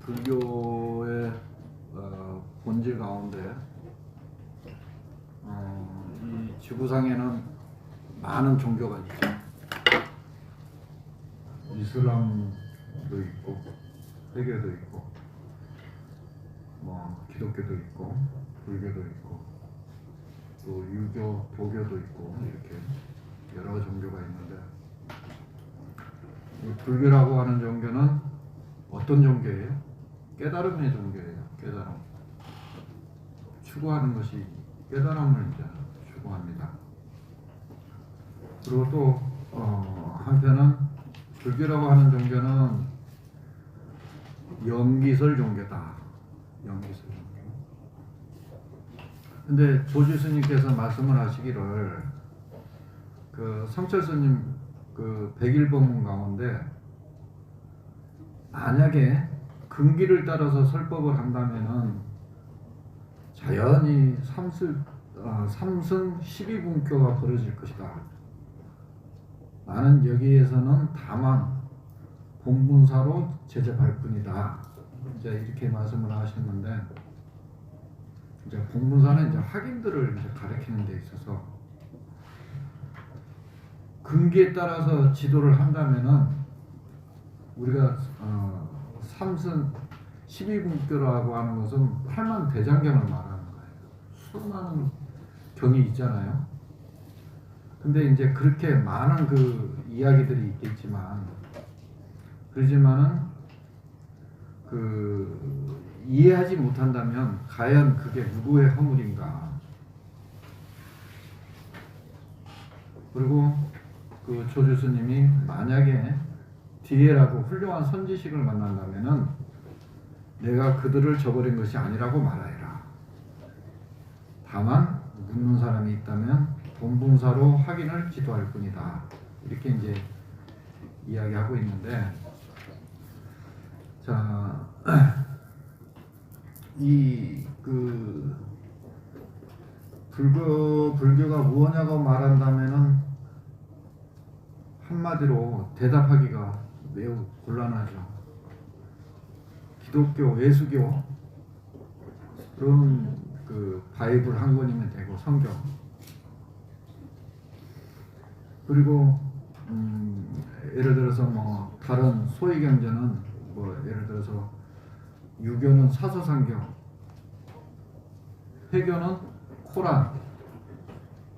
불교의 본질 가운데 이 지구상에는 많은 종교가 있죠. 이슬람도 있고 회교도 있고 뭐 기독교도 있고 불교도 있고 또 유교, 도교도 있고 이렇게 여러 종교가 있는데 이 불교라고 하는 종교는 어떤 종교예요? 깨달음의 종교예요. 깨달음. 추구하는 것이 깨달음을 이제 추구합니다. 그리고 또 한편은 불교라고 하는 종교는 염기설 종교다. 염기설 종교. 근데 조지 스님께서 말씀을 하시기를 그 성철 스님 그 101번 가운데 만약에 근기를 따라서 설법을 한다면은 자연히 삼승 12분교가 벌어질 것이다. 나는 여기에서는 다만 본분사로 제접할 뿐이다. 이제 이렇게 말씀을 하셨는데, 이제 본분사는 이제 학인들을 이제 가르치는 데 있어서 근기에 따라서 지도를 한다면은 우리가 삼승 12분교라고 하는 것은 8만 대장경을 말하는 거예요. 수많은 경이 있잖아요. 근데 이제 그렇게 많은 그 이야기들이 있겠지만, 그러지만은 그 이해하지 못한다면 과연 그게 누구의 허물인가? 그리고 그 조주 스님이 만약에 디에라고 훌륭한 선지식을 만난다면은 내가 그들을 저버린 것이 아니라고 말하여라. 다만 묻는 사람이 있다면 본분사로 확인을 기도할 뿐이다. 이렇게 이제 이야기하고 있는데, 자, 이 그 불교가 무엇냐고 말한다면은 한마디로 대답하기가 매우 곤란하죠. 기독교, 예수교 그런 그 바이블 한 권이면 되고 성경, 그리고 예를 들어서 뭐 다른 소위 경전은 뭐 예를 들어서 유교는 사서상경, 회교는 코란,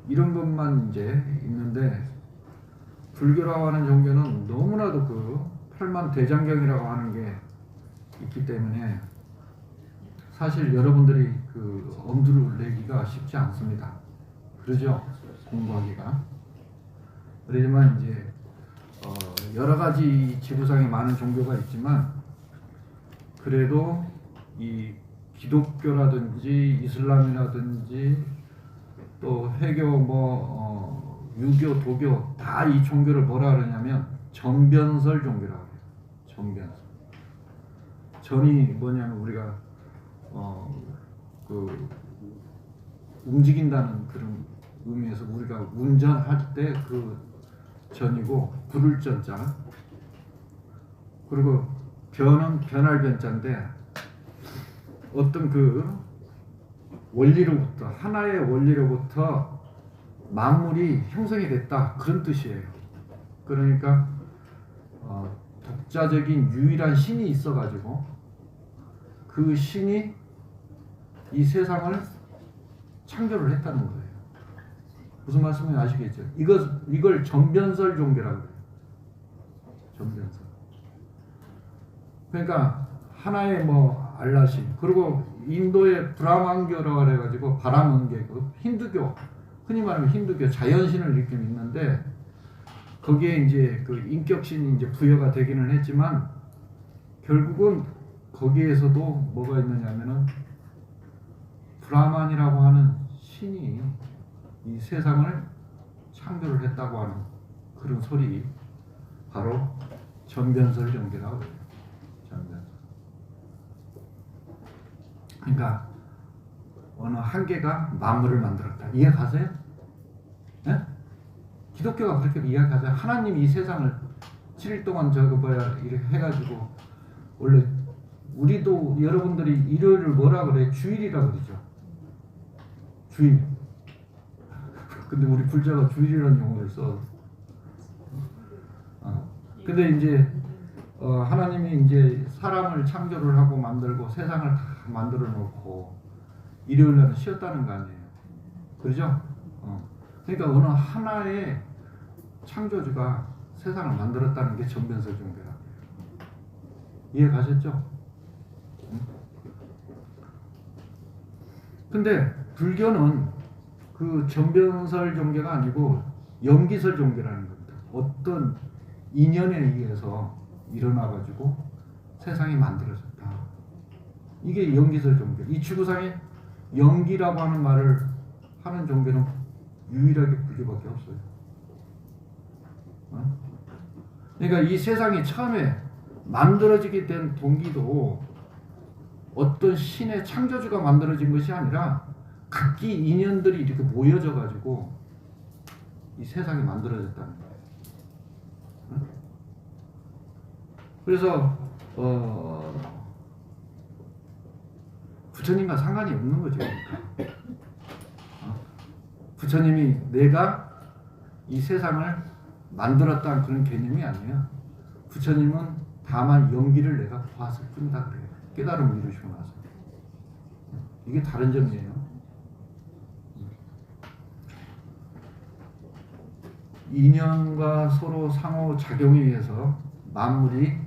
이런 것만 이제 있는데, 불교라고 하는 종교는 너무나도 그 8만 대장경이라고 하는 게 있기 때문에 사실 여러분들이 그 엄두를 내기가 쉽지 않습니다. 그러죠? 공부하기가. 그렇지만 이제 여러 가지 지구상에 많은 종교가 있지만, 그래도 이 기독교라든지 이슬람이라든지 또 회교 유교, 도교 다 이 종교를 뭐라 그러냐면 전변설 종교라고 해요. 전변설. 전이 뭐냐면 우리가 그 움직인다는 그런 의미에서 우리가 운전할 때 그 전이고, 부를 전자. 그리고 변은 변할 변자인데, 어떤 그 원리로부터, 하나의 원리로부터 만물이 형성이 됐다, 그런 뜻이에요. 그러니까 독자적인 유일한 신이 있어가지고 그 신이 이 세상을 창조를 했다는 거예요. 무슨 말씀인지 아시겠죠? 이걸 전변설 종교라고 해요. 전변설. 그러니까 하나의 뭐 알라신, 그리고 인도의 브라만교라고 해가지고 바라문계급, 힌두교, 흔히 말하면 힌두교 자연신을 이렇게 믿는데, 거기에 이제 그 인격신이 이제 부여가 되기는 했지만 결국은 거기에서도 뭐가 있느냐면은 브라만이라고 하는 신이 이 세상을 창조를 했다고 하는 그런 소리, 바로 전변설 종교라고 해요. 전변설. 그러니까 어느 한 개가 만물을 만들었다. 이해 가세요? 네? 기독교가 그렇게 이해하세요? 하나님이 이 세상을 7일 동안 이렇게 해가지고 원래 우리도 여러분들이 일요일을 뭐라 그래? 주일이라 그러죠. 주일. 근데 우리 불자가 주일이라는 용어를 써. 근데 이제 하나님이 이제 사람을 창조를 하고 만들고 세상을 다 만들어 놓고 일요일 날은 쉬었다는 거 아니에요. 그렇죠? 그러니까 어느 하나의 창조주가 세상을 만들었다는 게 전변설 종교라. 이해 가셨죠? 근데 불교는 그 전변설 종교가 아니고 염기설 종교라는 겁니다. 어떤 인연에 의해서 일어나가지고 세상이 만들어졌다. 이게 염기설 종교. 이 지구상에 염기라고 하는 말을 하는 종교는 유일하게 불교밖에 없어요. 그러니까 이 세상이 처음에 만들어지게 된 동기도 어떤 신의 창조주가 만들어진 것이 아니라 각기 인연들이 이렇게 모여져 가지고 이 세상이 만들어졌다는 거예요. 그래서 부처님과 상관이 없는 거죠. 부처님이 내가 이 세상을 만들었다는 그런 개념이 아니에요. 부처님은 다만 연기를 내가 보았을 뿐이다 그래요. 깨달음을 이루시고 나서. 이게 다른 점이에요. 인연과 서로 상호작용에 의해서 만물이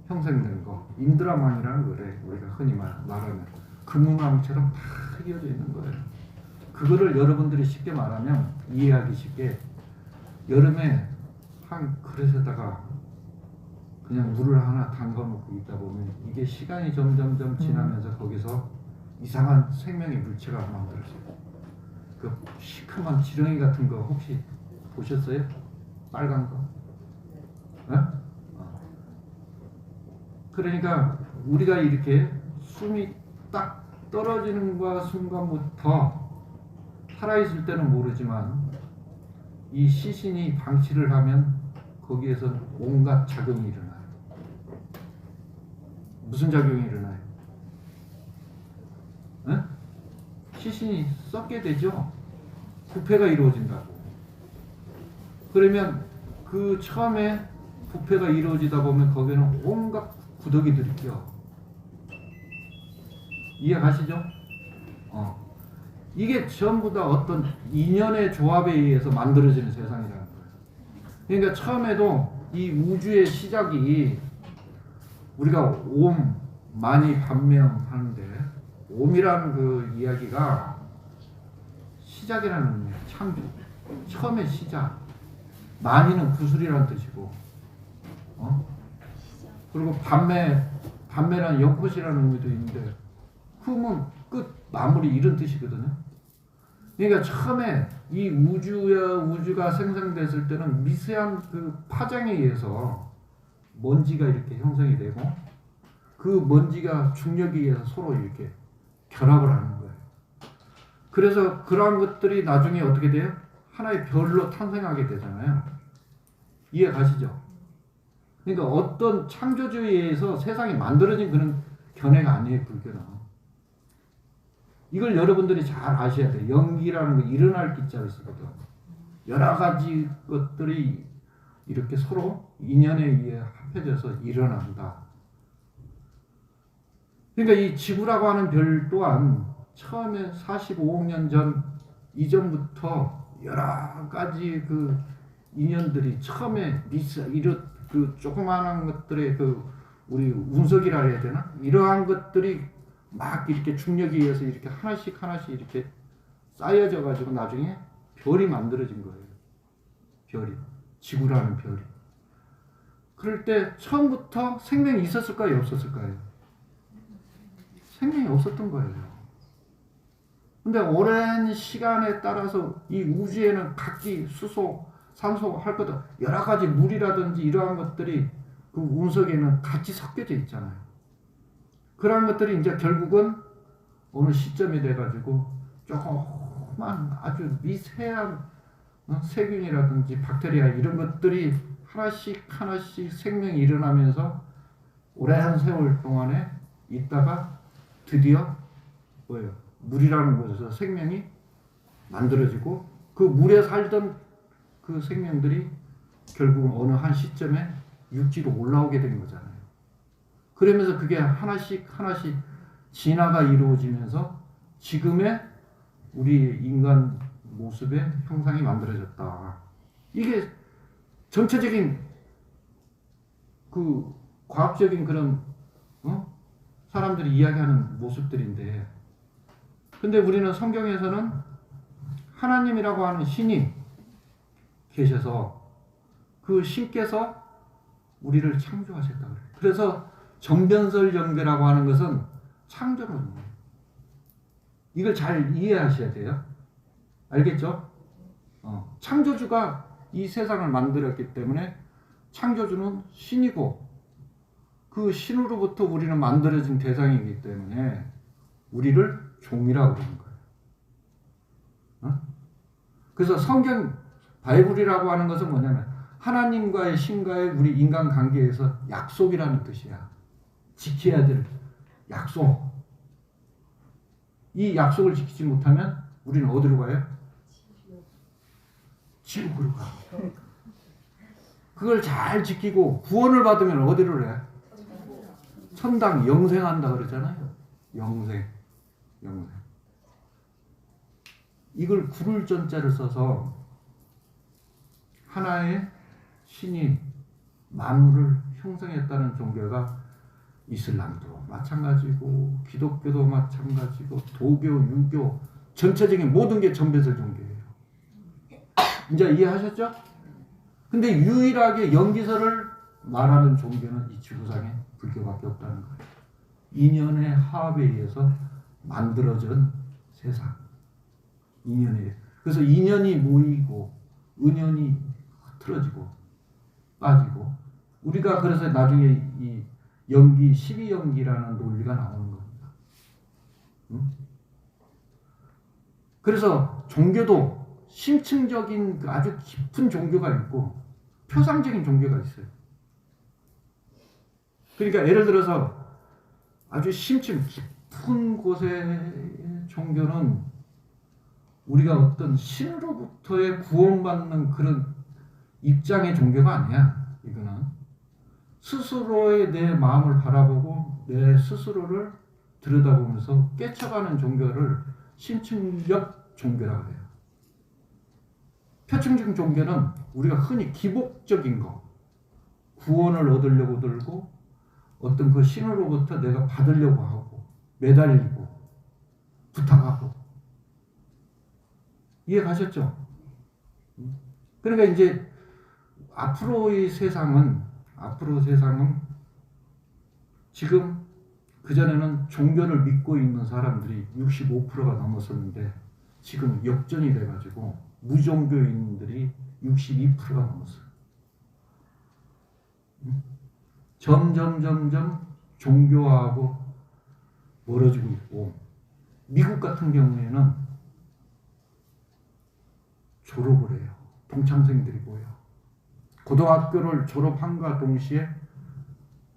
형성된 거, 인드라망이라는 거래. 우리가 흔히 말하는 금은왕처럼 다 이어져 있는 거예요. 그거를 여러분들이 쉽게 말하면 이해하기 쉽게 여름에 한 그릇에다가 그냥 물을 하나 담가놓고 있다 보면 이게 시간이 점점점 지나면서 거기서 이상한 생명의 물체가 만들어져요. 그 시큼한 지렁이 같은 거 혹시 보셨어요? 빨간 거? 그러니까 우리가 이렇게 숨이 딱 떨어지는 순간부터 살아있을 때는 모르지만 이 시신이 방치를 하면 거기에서 온갖 작용이 일어나요. 무슨 작용이 일어나요? 시신이 썩게 되죠. 부패가 이루어진다고. 그러면 그 처음에 부패가 이루어지다 보면 거기는 온갖 구더기들이 껴. 이해 가시죠? 이게 전부 다 어떤 인연의 조합에 의해서 만들어지는 세상이라는 거예요. 그러니까 처음에도 이 우주의 시작이 우리가 옴 많이 반명하는데 옴이라는 그 이야기가 시작이라는 의미예요. 창조. 처음의 시작. 만이는 구슬이라는 뜻이고, 그리고 반매라는 연꽃이라는 의미도 있는데, 흠은 끝, 마무리 이런 뜻이거든요. 그러니까 처음에 이 우주가 생성됐을 때는 미세한 그 파장에 의해서 먼지가 이렇게 형성이 되고, 그 먼지가 중력에 의해서 서로 이렇게 결합을 하는 거예요. 그래서 그러한 것들이 나중에 어떻게 돼요? 하나의 별로 탄생하게 되잖아요. 이해 가시죠? 그러니까 어떤 창조주에 의해서 세상이 만들어진 그런 견해가 아니에요, 불교는. 이걸 여러분들이 잘 아셔야 돼요. 연기라는 거 일어날 기자를 쓰거든. 여러 가지 것들이 이렇게 서로 인연에 의해 합해져서 일어난다. 그러니까 이 지구라고 하는 별 또한 처음에 45억 년 전 이전부터 여러 가지 그 인연들이 처음에 그 조그마한 것들의 그 우리 운석이라 해야 되나? 이러한 것들이 막 이렇게 중력에 의해서 이렇게 하나씩 이렇게 쌓여져 가지고 나중에 별이 만들어진 거예요. 별이. 지구라는 별이. 그럴 때 처음부터 생명이 있었을까요? 없었을까요? 생명이 없었던 거예요. 근데 오랜 시간에 따라서 이 우주에는 각기 수소, 산소 할 것도 여러 가지 물이라든지 이러한 것들이 그 운석에는 같이 섞여져 있잖아요. 그러한 것들이 이제 결국은 어느 시점이 돼가지고 조그만 아주 미세한 세균이라든지 박테리아 이런 것들이 하나씩 생명이 일어나면서 오랜 세월 동안에 있다가 드디어 뭐예요? 물이라는 곳에서 생명이 만들어지고 그 물에 살던 그 생명들이 결국은 어느 한 시점에 육지로 올라오게 된 거잖아요. 그러면서 그게 하나씩 하나씩 진화가 이루어지면서 지금의 우리 인간 모습의 형상이 만들어졌다. 이게 전체적인 그 과학적인 그런 사람들이 이야기하는 모습들인데, 근데 우리는 성경에서는 하나님이라고 하는 신이 계셔서 그 신께서 우리를 창조하셨다 그래요. 그래서 정변설 연계라고 하는 것은 창조론이에요. 이걸 잘 이해하셔야 돼요. 알겠죠? 창조주가 이 세상을 만들었기 때문에 창조주는 신이고 그 신으로부터 우리는 만들어진 대상이기 때문에 우리를 종이라고 그러는 거예요. 그래서 성경 바이블이라고 하는 것은 뭐냐면 하나님과의 신과의 우리 인간 관계에서 약속이라는 뜻이야. 지켜야 될 약속. 이 약속을 지키지 못하면 우리는 어디로 가요? 지옥으로 가. 그걸 잘 지키고 구원을 받으면 어디로 해? 천당 영생한다 그러잖아요. 영생. 이걸 구를 전자를 써서 하나의 신이 만물을 형성했다는 종교가 이슬람도 마찬가지고 기독교도 마찬가지고 도교, 유교 전체적인 모든 게 전배설 종교예요. 이제 이해하셨죠? 근데 유일하게 영기설을 말하는 종교는 이 지구상에 불교밖에 없다는 거예요. 인연의 화합에 의해서 만들어진 세상. 인연에. 그래서 인연이 모이고 은연이 흐트러지고 빠지고 우리가 그래서 나중에 이 연기 12연기라는 논리가 나오는 겁니다. 그래서 종교도 심층적인 아주 깊은 종교가 있고 표상적인 종교가 있어요. 그러니까 예를 들어서 아주 심층 깊은 곳의 종교는 우리가 어떤 신으로부터의 구원받는 그런 입장의 종교가 아니야. 이거는 스스로의 내 마음을 바라보고 내 스스로를 들여다보면서 깨쳐가는 종교를 심층적 종교라고 해요. 표층적 종교는 우리가 흔히 기복적인 거, 구원을 얻으려고 들고 어떤 그 신으로부터 내가 받으려고 하고 매달리고 부탁하고. 이해 가셨죠? 그러니까 이제 앞으로의 세상은 지금 그전에는 종교를 믿고 있는 사람들이 65%가 넘었었는데 지금 역전이 돼가지고 무종교인들이 62%가 넘었어요. 점점 종교하고 멀어지고 있고, 미국 같은 경우에는 졸업을 해요. 동창생들이 모여. 고등학교를 졸업함과 동시에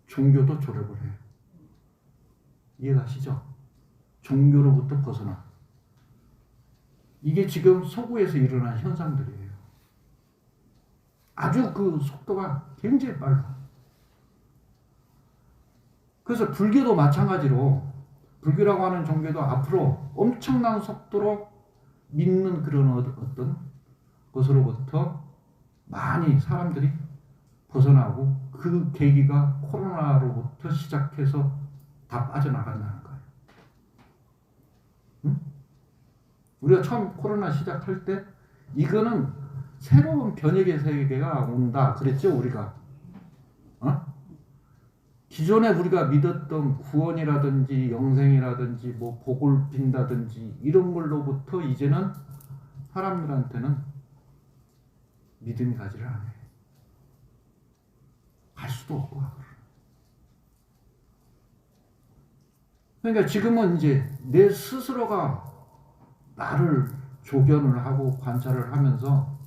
종교도 졸업을 해요. 이해가시죠? 종교로부터 벗어나. 이게 지금 서구에서 일어난 현상들이에요. 아주 그 속도가 굉장히 빨라. 그래서 불교도 마찬가지로 불교라고 하는 종교도 앞으로 엄청난 속도로 믿는 그런 어떤 것으로부터 많이 사람들이 벗어나고 그 계기가 코로나로부터 시작해서 다 빠져나간다는 거예요. 응? 우리가 처음 코로나 시작할 때 이거는 새로운 변혁의 세계가 온다 그랬죠, 우리가. 기존에 우리가 믿었던 구원이라든지 영생이라든지 뭐 복을 빈다든지 이런 걸로부터 이제는 사람들한테는 믿음이 가지를 않아요. 갈 수도 없고. 그러니까 지금은 이제 내 스스로가 나를 조견을 하고 관찰을 하면서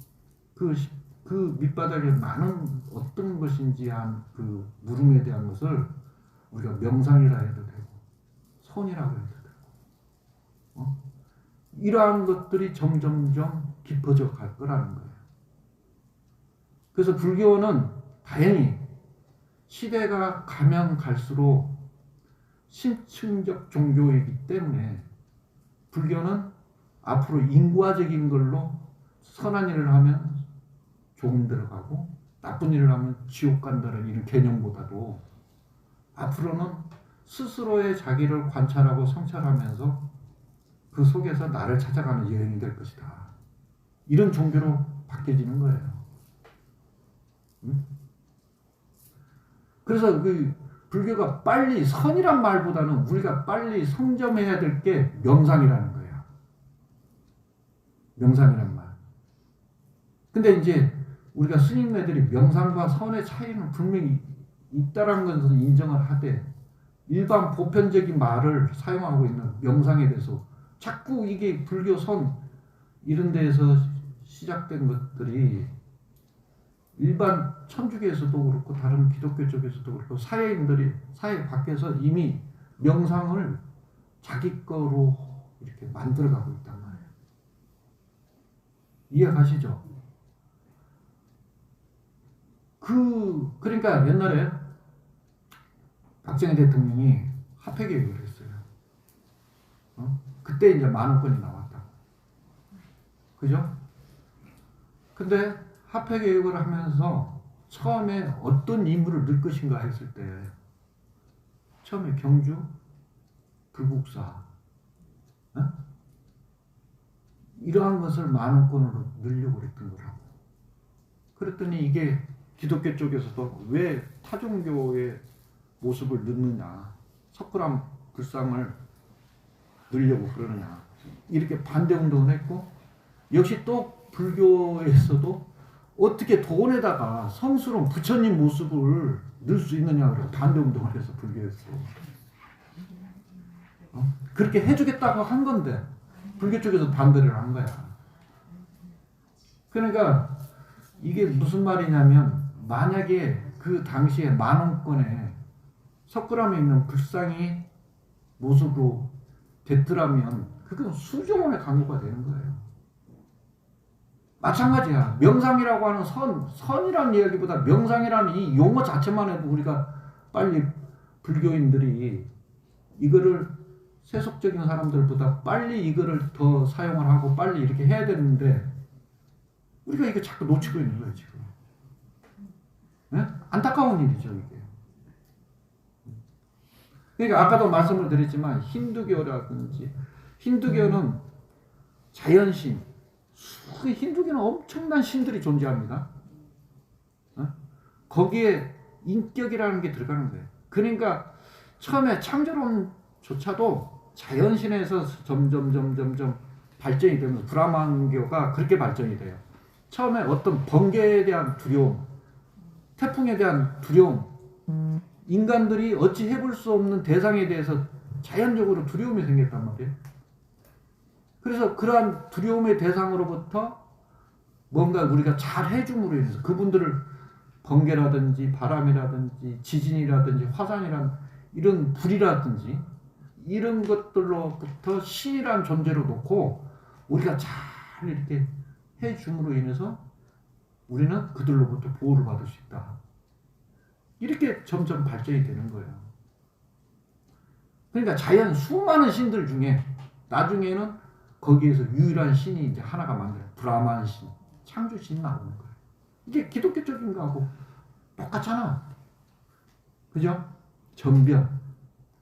그 밑바닥에 많은 어떤 것인지 한 그 물음에 대한 것을 우리가 명상이라 해도 되고 손이라고 해야 되나? 이러한 것들이 점점점 깊어져 갈 거라는 거예요. 그래서 불교는 다행히 시대가 가면 갈수록 신층적 종교이기 때문에 불교는 앞으로 인과적인 걸로 선한 일을 하면 조금 들어가고 나쁜 일을 하면 지옥 간다는 이런 개념보다도 앞으로는 스스로의 자기를 관찰하고 성찰하면서 그 속에서 나를 찾아가는 여행이 될 것이다. 이런 종교로 바뀌어지는 거예요. 그래서 그 불교가 빨리 선이란 말보다는 우리가 빨리 성점해야 될 게 명상이라는 거예요. 명상이란 말. 근데 이제 우리가 스님네들이 명상과 선의 차이는 분명히 있다라는 것은 인정을 하되 일반 보편적인 말을 사용하고 있는 명상에 대해서 자꾸 이게 불교 선 이런 데에서 시작된 것들이 일반 천주교에서도 그렇고 다른 기독교 쪽에서도 그렇고 사회인들이 사회 밖에서 이미 명상을 자기 거로 이렇게 만들어가고 있단 말이에요. 이해가시죠? 그러니까 옛날에 박정희 대통령이 화폐 개혁을 했어요. 그때 이제 10,000원권이 나왔다고. 그죠? 근데 화폐 개혁을 하면서 처음에 어떤 인물을 넣을 것인가 했을 때 처음에 경주, 불국사 이러한 것을 10,000원권으로 넣으려고 그랬던 거라고. 그랬더니 이게 기독교 쪽에서도 왜 타종교의 모습을 넣느냐, 석굴암 불상을 넣으려고 그러느냐 이렇게 반대운동을 했고, 역시 또 불교에서도 어떻게 돈에다가 성스러운 부처님 모습을 넣을 수 있느냐 그래서 반대운동을 해서 불교에서 그렇게 해주겠다고 한 건데 불교 쪽에서 반대를 한 거야. 그러니까 이게 무슨 말이냐면 만약에 그 당시에 10,000원권에 석굴암에 있는 불상이 모습으로 됐더라면 그건 수조원의 강요가 되는 거예요. 마찬가지야. 명상이라고 하는 선이라는 이야기보다 명상이라는 이 용어 자체만 해도 우리가 빨리 불교인들이 이거를 세속적인 사람들보다 빨리 이거를 더 사용을 하고 빨리 이렇게 해야 되는데 우리가 이거 자꾸 놓치고 있는 거예요, 지금. 네? 안타까운 일이죠, 이게. 그러니까 아까도 말씀을 드렸지만 힌두교라든지 힌두교는 자연신, 힌두교는 엄청난 신들이 존재합니다. 거기에 인격이라는 게 들어가는 거예요. 그러니까 처음에 창조론조차도 자연신에서 점점 발전이 되면서 브라만교가 그렇게 발전이 돼요. 처음에 어떤 번개에 대한 두려움, 태풍에 대한 두려움, 인간들이 어찌 해볼 수 없는 대상에 대해서 자연적으로 두려움이 생겼단 말이에요. 그래서 그러한 두려움의 대상으로부터 뭔가 우리가 잘 해줌으로 인해서 그분들을 번개라든지 바람이라든지 지진이라든지 화산이란 이런 불이라든지 이런 것들로부터 신이란 존재로 놓고 우리가 잘 이렇게 해줌으로 인해서 우리는 그들로부터 보호를 받을 수 있다. 이렇게 점점 발전이 되는 거예요. 그러니까 자연 수많은 신들 중에 나중에는 거기에서 유일한 신이 이제 하나가 만들어요. 브라만 신, 창조신 나오는 거예요. 이게 기독교적인 거하고 똑같잖아. 그죠? 전변,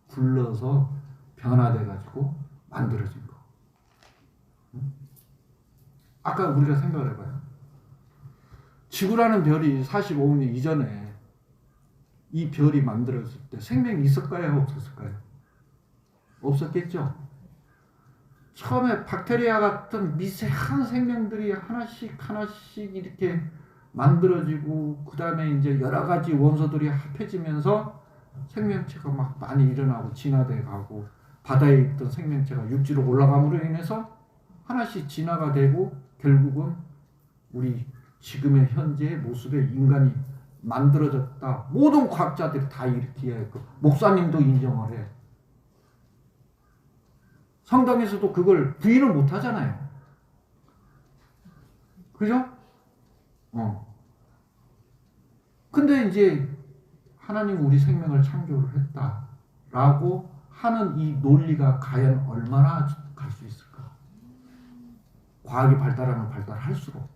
굴러서 변화돼가지고 만들어진 거. 아까 우리가 생각을 해봐요. 지구라는 별이 45억 년 이전에 이 별이 만들어졌을 때 생명이 있었을까요? 없었을까요? 없었겠죠? 처음에 박테리아 같은 미세한 생명들이 하나씩 이렇게 만들어지고 그 다음에 이제 여러 가지 원소들이 합해지면서 생명체가 막 많이 일어나고 진화돼 가고 바다에 있던 생명체가 육지로 올라감으로 인해서 하나씩 진화가 되고 결국은 우리 지금의 현재의 모습의 인간이 만들어졌다. 모든 과학자들이 다 이렇게 했고 목사님도 인정을 해. 성당에서도 그걸 부인을 못 하잖아요. 그죠? 근데 이제 하나님 우리 생명을 창조를 했다라고 하는 이 논리가 과연 얼마나 갈 수 있을까? 과학이 발달하면 발달할수록.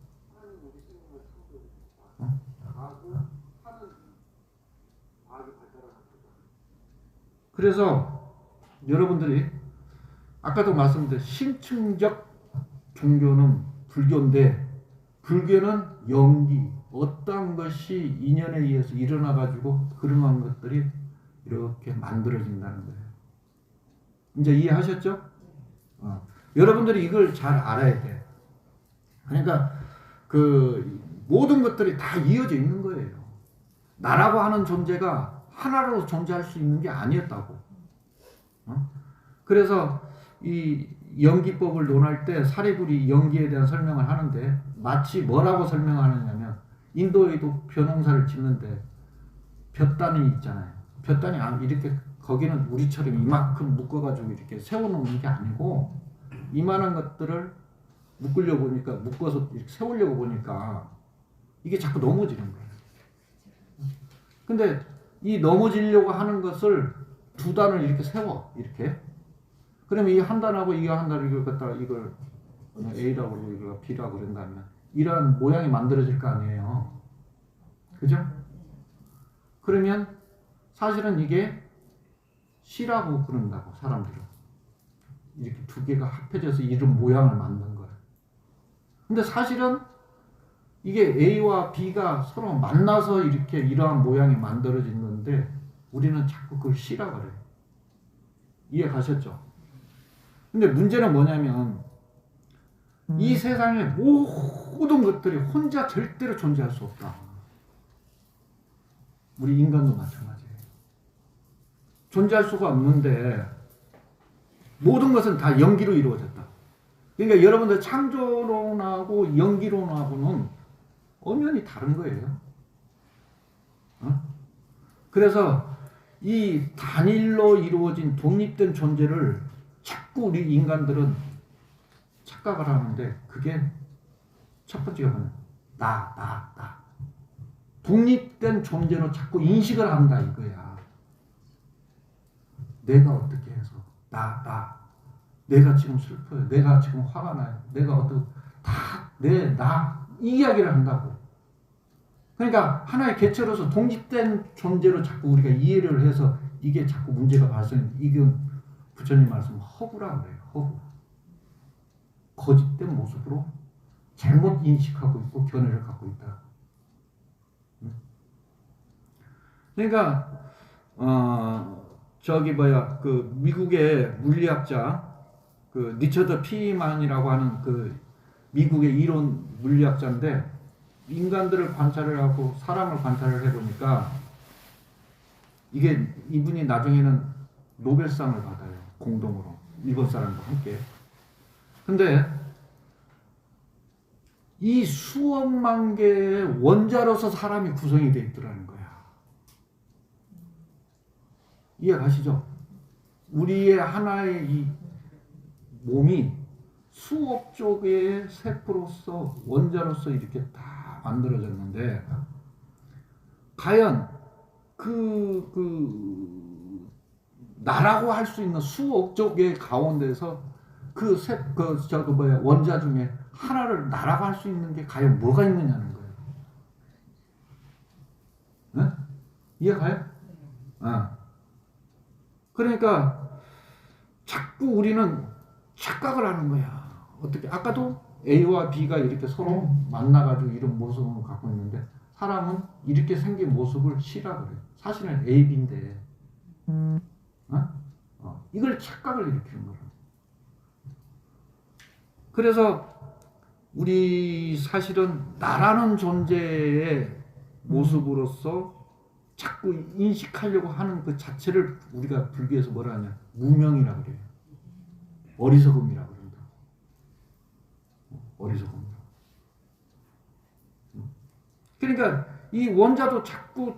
그래서 여러분들이 아까도 말씀드린 신층적 종교는 불교인데, 불교는 영기, 어떠한 것이 인연에 의해서 일어나가지고 그러한 것들이 이렇게 만들어진다는 거예요. 이제 이해하셨죠? 여러분들이 이걸 잘 알아야 돼. 그러니까 그 모든 것들이 다 이어져 있는 거예요. 나라고 하는 존재가 하나로 존재할 수 있는 게 아니었다고. 그래서 이 연기법을 논할 때 사리불이 연기에 대한 설명을 하는데, 마치 뭐라고 설명하느냐면, 인도에도 벼농사를 짓는데 볕단이 있잖아요. 볕단이 이렇게 거기는 우리처럼 이만큼 묶어가지고 이렇게 세워놓는 게 아니고, 이만한 것들을 묶으려고 보니까, 묶어서 이렇게 세우려고 보니까 이게 자꾸 넘어지는 거예요. 근데 이 넘어지려고 하는 것을 두 단을 이렇게 세워, 이렇게. 그러면 이 한 단하고 이 한 단을 이걸 갖다가 이걸 A라고 그러고 이걸 B라고 그런다면 이러한 모양이 만들어질 거 아니에요. 그죠? 그러면 사실은 이게 C라고 그런다고, 사람들은. 이렇게 두 개가 합해져서 이런 모양을 만든 거예요. 근데 사실은 이게 A와 B가 서로 만나서 이렇게 이러한 모양이 만들어진 건데, 우리는 자꾸 그걸 C라고 그래요. 이해 가셨죠? 근데 문제는 뭐냐면, 이 세상의 모든 것들이 혼자 절대로 존재할 수 없다. 우리 인간도 마찬가지예요. 존재할 수가 없는데 모든 것은 다 연기로 이루어졌다. 그러니까 여러분들 창조론하고 연기론하고는 엄연히 다른 거예요. 그래서 이 단일로 이루어진 독립된 존재를 자꾸 우리 인간들은 착각을 하는데, 그게 첫 번째가 뭐냐? 나. 독립된 존재로 자꾸 인식을 한다 이거야. 내가 어떻게 해서 내가 지금 슬퍼요. 내가 지금 화가 나요. 내가 어떻게 나 이 이야기를 한다고. 그러니까 하나의 개체로서 독립된 존재로 자꾸 우리가 이해를 해서 이게 자꾸 문제가 발생. 이건 부처님 말씀 허구라고 그래요. 허구. 거짓된 모습으로 잘못 인식하고 있고 견해를 갖고 있다. 그러니까 그 미국의 물리학자 그 리처드 피만이라고 하는 그 미국의 이론 물리학자인데, 인간들을 관찰을 하고 사람을 관찰을 해보니까 이분이 나중에는 노벨상을 받아요. 공동으로 일본 사람과 함께. 근데 이 수억만 개의 원자로서 사람이 구성이 되어 있더라는 거야. 이해가시죠? 우리의 하나의 이 몸이 수억 쪽의 세포로서 원자로서 이렇게 다 만들어졌는데, 과연 나라고 할 수 있는 수억 쪽의 가운데서 원자 중에 하나를 나라고 할 수 있는 게 과연 뭐가 있느냐는 거예요. 네? 이해가요? 그러니까 자꾸 우리는 착각을 하는 거야. 어떻게? 아까도 A와 B가 이렇게 서로 만나가지고 이런 모습을 갖고 있는데, 사람은 이렇게 생긴 모습을 C라고 그래요. 사실은 A, B인데, 이걸 착각을 일으키는 거예요. 그래서 우리 사실은 나라는 존재의 모습으로서 자꾸 인식하려고 하는 그 자체를 우리가 불교에서 뭐라 하냐? 무명이라고 그래요. 어리석음이라고 그런다. 어리석음이라고. 그러니까 이 원자도 자꾸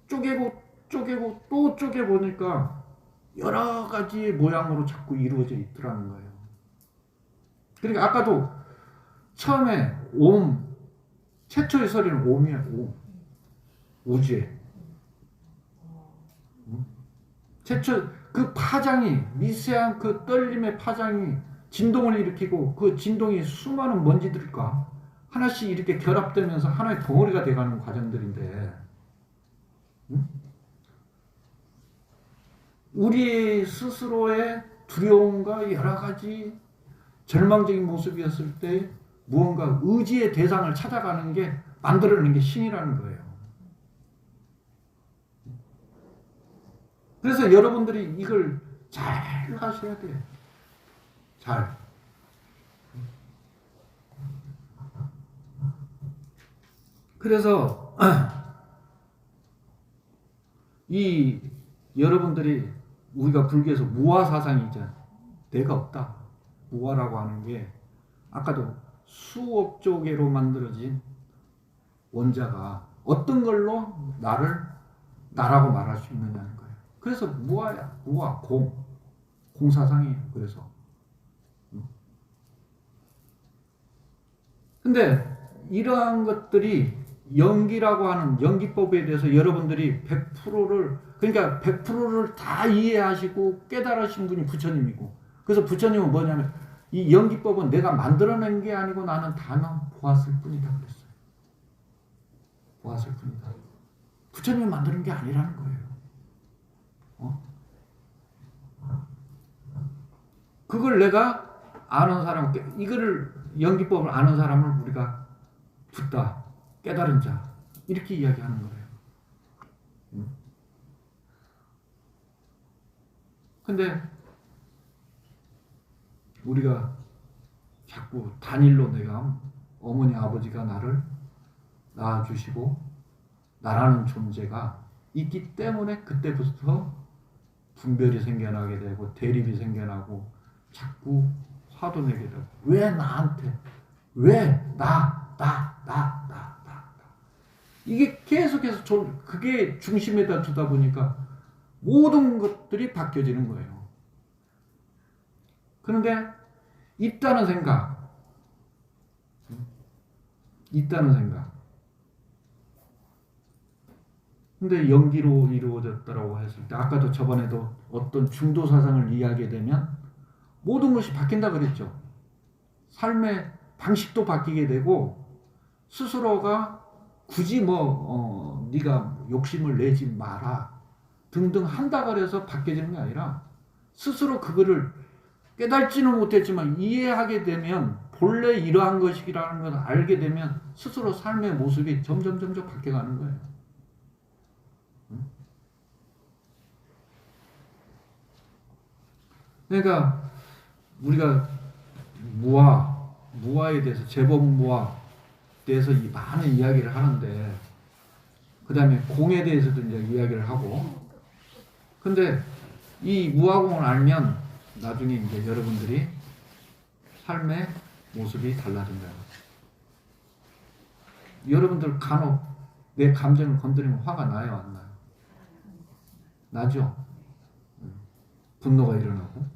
쪼개고 또 쪼개보니까 여러 가지의 모양으로 자꾸 이루어져 있더라는 거예요. 그러니까 아까도 처음에 옴, 최초의 소리는 옴이야. 옴. 우주에. 최초 그 파장이, 미세한 그 떨림의 파장이 진동을 일으키고, 그 진동이 수많은 먼지들과 하나씩 이렇게 결합되면서 하나의 덩어리가 돼가는 과정들인데, 우리 스스로의 두려움과 여러 가지 절망적인 모습이었을 때 무언가 의지의 대상을 찾아가는 게, 만들어내는 게 신이라는 거예요. 그래서 여러분들이 이걸 잘 하셔야 돼요. 잘. 그래서 이 여러분들이, 우리가 불교에서 무아 사상이 있잖아요. 내가 없다. 무아라고 하는 게 아까도 수억 조개로 만들어진 원자가 어떤 걸로 나라고 말할 수 있느냐는 거예요. 그래서 무아야. 무아, 공사상이에요. 그래서. 근데 이러한 것들이 연기라고 하는 연기법에 대해서 여러분들이 100%를, 그러니까 100%를 다 이해하시고 깨달으신 분이 부처님이고, 그래서 부처님은 뭐냐면, 이 연기법은 내가 만들어낸 게 아니고 나는 단어 보았을 뿐이다 그랬어요. 보았을 뿐이다. 부처님이 만드는 게 아니라는 거예요. 그걸 내가 아는 사람, 이거를, 연기법을 아는 사람을 우리가 붓다, 깨달은 자, 이렇게 이야기하는 거예요. 근데 우리가 자꾸 단일로, 내가 어머니 아버지가 나를 낳아주시고 나라는 존재가 있기 때문에 그때부터 분별이 생겨나게 되고 대립이 생겨나고 자꾸 화도 내게 되고, 왜 나한테, 왜 나. 이게 계속해서 그게 중심에다 두다 보니까 모든 것들이 바뀌어지는 거예요. 그런데 있다는 생각. 근데 연기로 이루어졌다라고 했을 때, 아까도 저번에도 어떤 중도 사상을 이해하게 되면 모든 것이 바뀐다 그랬죠. 삶의 방식도 바뀌게 되고, 스스로가 굳이 네가 욕심을 내지 마라 등등 한다 그래서 바뀌어지는 게 아니라, 스스로 그거를 깨달지는 못했지만 이해하게 되면, 본래 이러한 것이라는 걸 알게 되면 스스로 삶의 모습이 점점 바뀌어가는 거예요. 그러니까 우리가 무아에 대해서, 제법무아에 대해서 많은 이야기를 하는데, 그 다음에 공에 대해서도 이제 이야기를 하고, 근데 이 무아공을 알면 나중에 이제 여러분들이 삶의 모습이 달라진다. 여러분들 간혹 내 감정을 건드리면 화가 나요, 안 나요? 나죠? 분노가 일어나고,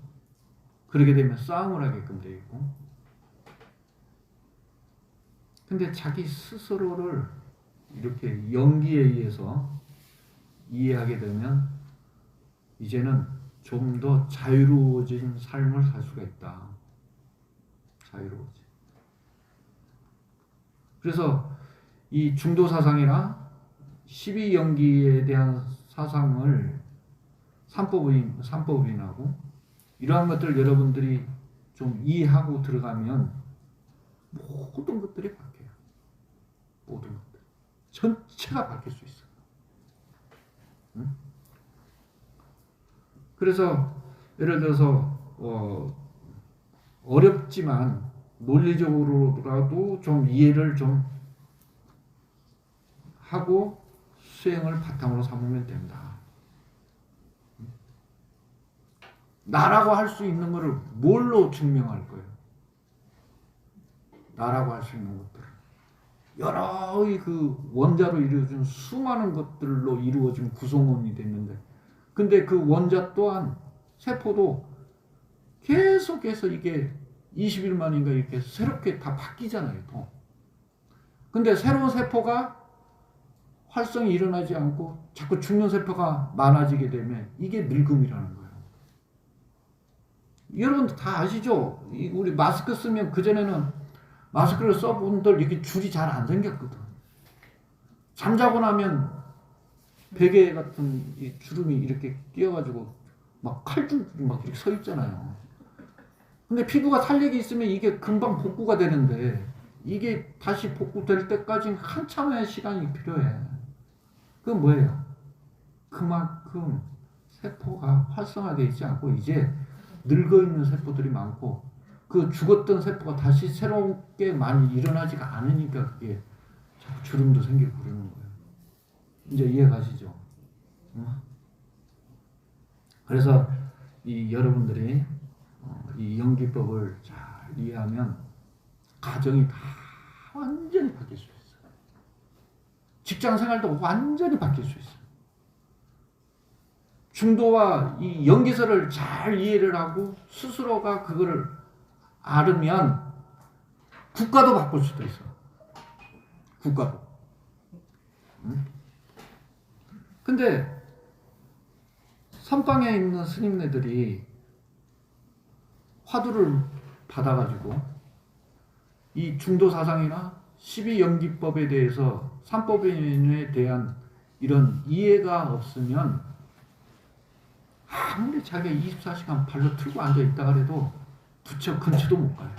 그러게 되면 싸움을 하게끔 되어 있고. 근데 자기 스스로를 이렇게 연기에 의해서 이해하게 되면 이제는 좀 더 자유로워진 삶을 살 수가 있다. 자유로워지. 그래서 이 중도 사상이나 12연기에 대한 사상을 삼법인하고 이러한 것들을 여러분들이 좀 이해하고 들어가면 모든 것들이 바뀌어요. 모든 것들. 전체가 바뀔 수 있어요. 응? 그래서 예를 들어서 어렵지만 논리적으로라도 좀 이해를 좀 하고 수행을 바탕으로 삼으면 된다. 나라고 할 수 있는 것을 뭘로 증명할 거예요? 나라고 할 수 있는 것들. 여러의 그 원자로 이루어진 수많은 것들로 이루어진 구성원이 됐는데, 근데 그 원자 또한 세포도 계속해서 이게 20일 만인가 이렇게 새롭게 다 바뀌잖아요. 또. 근데 새로운 세포가 활성이 일어나지 않고 자꾸 죽는 세포가 많아지게 되면 이게 늙음이라는 거예요. 여러분들 다 아시죠? 우리 마스크 쓰면 그전에는 마스크를 써본들 이렇게 줄이 잘 안 생겼거든. 잠자고 나면 베개 같은 이 주름이 이렇게 끼어가지고 막 칼줄 막 이렇게 서 있잖아요. 근데 피부가 탄력이 있으면 이게 금방 복구가 되는데 이게 다시 복구될 때까지 한참의 시간이 필요해. 그건 뭐예요? 그만큼 세포가 활성화되어 있지 않고 이제 늙어있는 세포들이 많고 그 죽었던 세포가 다시 새롭게 많이 일어나지가 않으니까 그게 자꾸 주름도 생기고 그러는 거예요. 이제 이해 가시죠? 그래서 이 여러분들이 이 연기법을 잘 이해하면 가정이 다 완전히 바뀔 수 있어요. 직장 생활도 완전히 바뀔 수 있어요. 중도와 이 연기설을 잘 이해를 하고 스스로가 그거를 알으면 국가도 바꿀 수도 있어요. 국가도. 근데 선방에 있는 스님네들이 화두를 받아가지고 이 중도 사상이나 12연기법에 대해서 삼법인에 대한 이런 이해가 없으면 아무리 자기가 24시간 발로 틀고 앉아있다 그래도 부처 근처도 못 가요.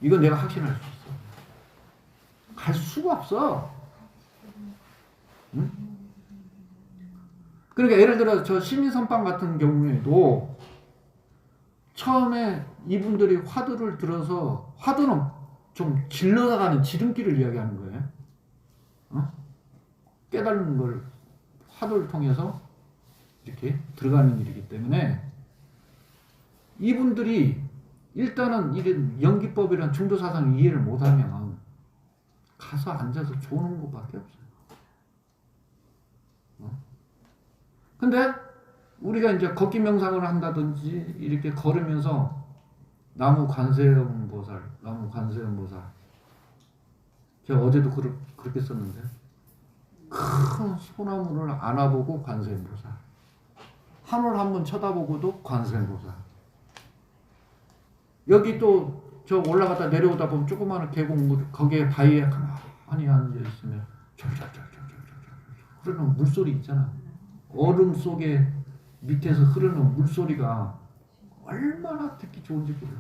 이건 내가 확신할 수 있어. 갈 수가 없어. 응? 그러니까 예를 들어 저 시민선방 같은 경우에도 처음에 이분들이 화두를 들어서 화두는 좀 질러나가는 지름길을 이야기하는 거예요. 깨달는 걸 화두를 통해서 이렇게 들어가는 길이기 때문에 이분들이 일단은 이런 연기법이란 중도사상을 이해를 못하면 가서 앉아서 조는 것밖에 없어요. 근데 우리가 이제 걷기 명상을 한다든지 이렇게 걸으면서 나무 관세음 보살 제가 어제도 그렇게 썼는데 큰 소나무를 안아보고 관세음 보살, 하늘 한번 쳐다보고도 관세음 보살, 여기 또 저 올라갔다 내려오다 보면 조그마한 계곡물 거기에 바위에 가만히 앉아있으면 절절절절절절 흐르는 물소리 있잖아. 얼음 속에 밑에서 흐르는 물소리가 얼마나 듣기 좋은지 몰라.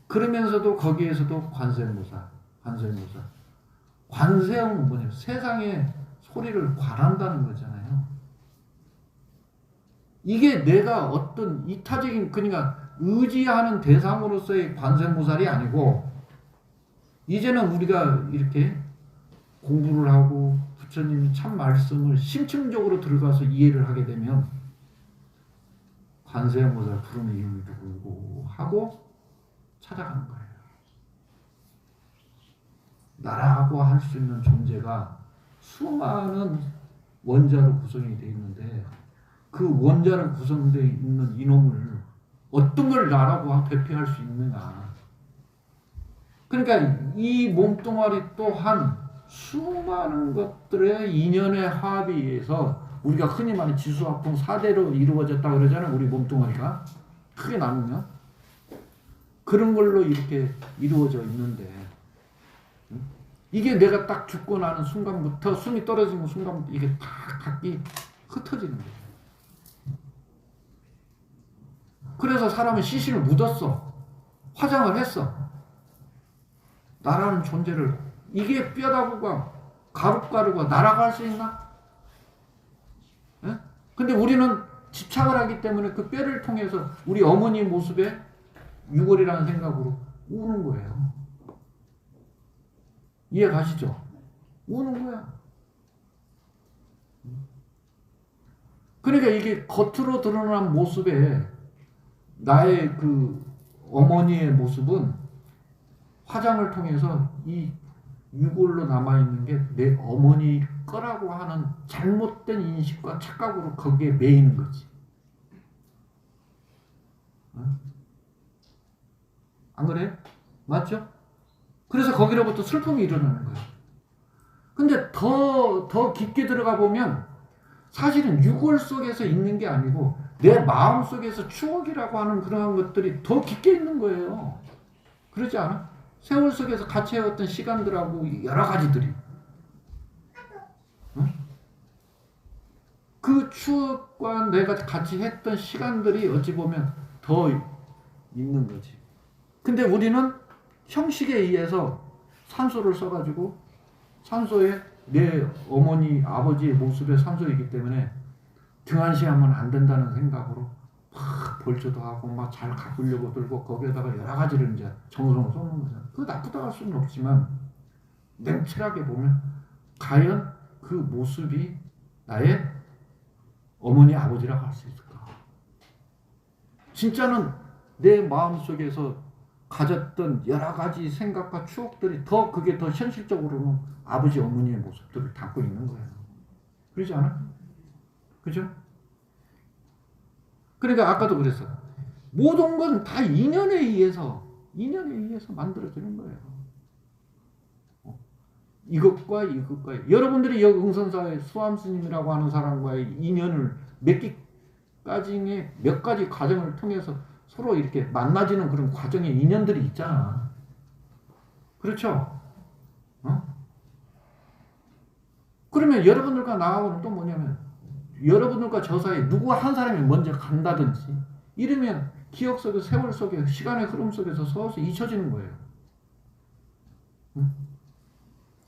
그러면서도 거기에서도 관세음보살. 관세음은 뭐냐? 세상의 소리를 관한다는 거잖아요. 이게 내가 어떤 이타적인, 그러니까 의지하는 대상으로서의 관세음보살이 아니고 이제는 우리가 이렇게 공부를 하고 부처님 참 말씀을 심층적으로 들어가서 이해를 하게 되면 관세음보살 부르는 이름이 누구고 하고 찾아가는 거예요. 나라고 할 수 있는 존재가 수많은 원자로 구성이 되어 있는데 그 원자로 구성되어 있는 이놈을 어떤 걸 나라고 대표할 수 있느냐. 그러니까 이 몸뚱아리 또한 수많은 것들의 인연의 화합에 의해서 우리가 흔히 말하는 지수화풍 4대로 이루어졌다 그러잖아요. 우리 몸뚱아리가 크게 나누면 그런 걸로 이렇게 이루어져 있는데 이게 내가 딱 죽고 나는 순간부터 숨이 떨어지는 순간부터 이게 탁 각기 흩어지는 거예요. 그래서 사람은 시신을 묻었어. 화장을 했어. 나라는 존재를, 이게 뼈다구가 가루가루가 나라고 할 수 있나? 예? 근데 우리는 집착을 하기 때문에 그 뼈를 통해서 우리 어머니 모습에 유골이라는 생각으로 우는 거예요. 이해 가시죠? 우는 거야. 그러니까 이게 겉으로 드러난 모습에 나의 그 어머니의 모습은 화장을 통해서 이 유골로 남아있는 게 내 어머니 거라고 하는 잘못된 인식과 착각으로 거기에 매이는 거지. 어? 안 그래요? 맞죠? 그래서 거기로부터 슬픔이 일어나는 거예요. 근데 더 깊게 들어가 보면 사실은 유골 속에서 있는 게 아니고 내 마음 속에서 추억이라고 하는 그러한 것들이 더 깊게 있는 거예요. 그러지 않아? 세월 속에서 같이 해왔던 시간들하고 여러 가지들이. 응? 그 추억과 내가 같이 했던 시간들이 어찌 보면 더 있는 거지. 근데 우리는 형식에 의해서 산소를 써가지고 산소에 내 어머니, 아버지의 모습의 산소이기 때문에 등한시하면 안 된다는 생각으로 막 벌초도 하고 막 잘 가꾸려고 들고 거기에다가 여러 가지를 이제 정성을 쏟는 거잖아. 그거 나쁘다고 할 수는 없지만 냉철하게 보면 과연 그 모습이 나의 어머니, 아버지라고 할 수 있을까? 진짜는 내 마음속에서 가졌던 여러 가지 생각과 추억들이 그게 더 현실적으로는 아버지, 어머니의 모습들을 담고 있는 거예요. 그러지 않아? 그죠? 그러니까 아까도 그랬어. 모든 건 다 인연에 의해서 만들어지는 거예요. 이것과 여러분들이 여기 응선사의 수암스님이라고 하는 사람과의 인연을 몇 가지 과정을 통해서 서로 이렇게 만나지는 그런 과정의 인연들이 있잖아. 그렇죠? 그러면 여러분들과 나하고는 또 뭐냐면 여러분들과 저 사이에 누구 한 사람이 먼저 간다든지 이러면 기억 속에 세월 속에 시간의 흐름 속에서 서서히 잊혀지는 거예요.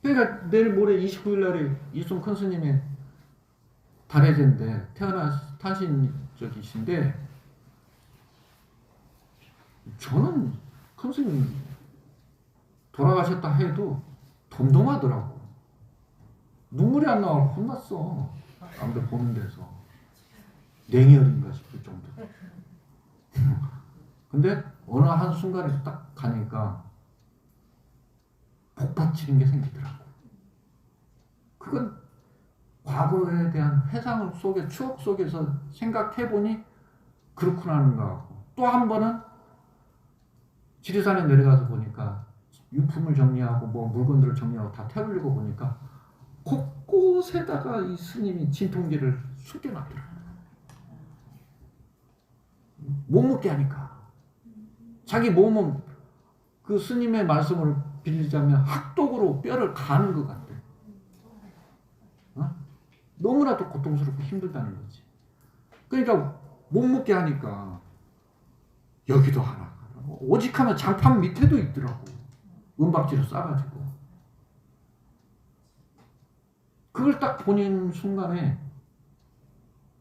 그러니까 내일 모레 29일 날에 이순 큰 스님의 달해제인데 탄신적이신데 저는 큰 스님 돌아가셨다 해도 덤덤하더라고. 눈물이 안 나와. 혼났어. 남들 보는 데서. 냉혈인가 싶을 정도. 근데 어느 한순간에 딱 가니까 복받치는 게 생기더라고. 그건 과거에 대한 회상 속에 추억 속에서 생각해보니 그렇구나 하는 거 같고 또 한 번은 지리산에 내려가서 보니까 유품을 정리하고 뭐 물건들을 정리하고 다 태우려고 보니까 곳곳에다가 이 스님이 진통제를 숨겨놨더라고요. 못 먹게 하니까. 자기 몸은 그 스님의 말씀을 빌리자면 학독으로 뼈를 가는 것 같아. 너무나도 고통스럽고 힘들다는 거지. 그러니까 못 먹게 하니까 여기도 하나. 오직하면 장판 밑에도 있더라고. 은박지로 싸가지고. 그걸 딱 보는 순간에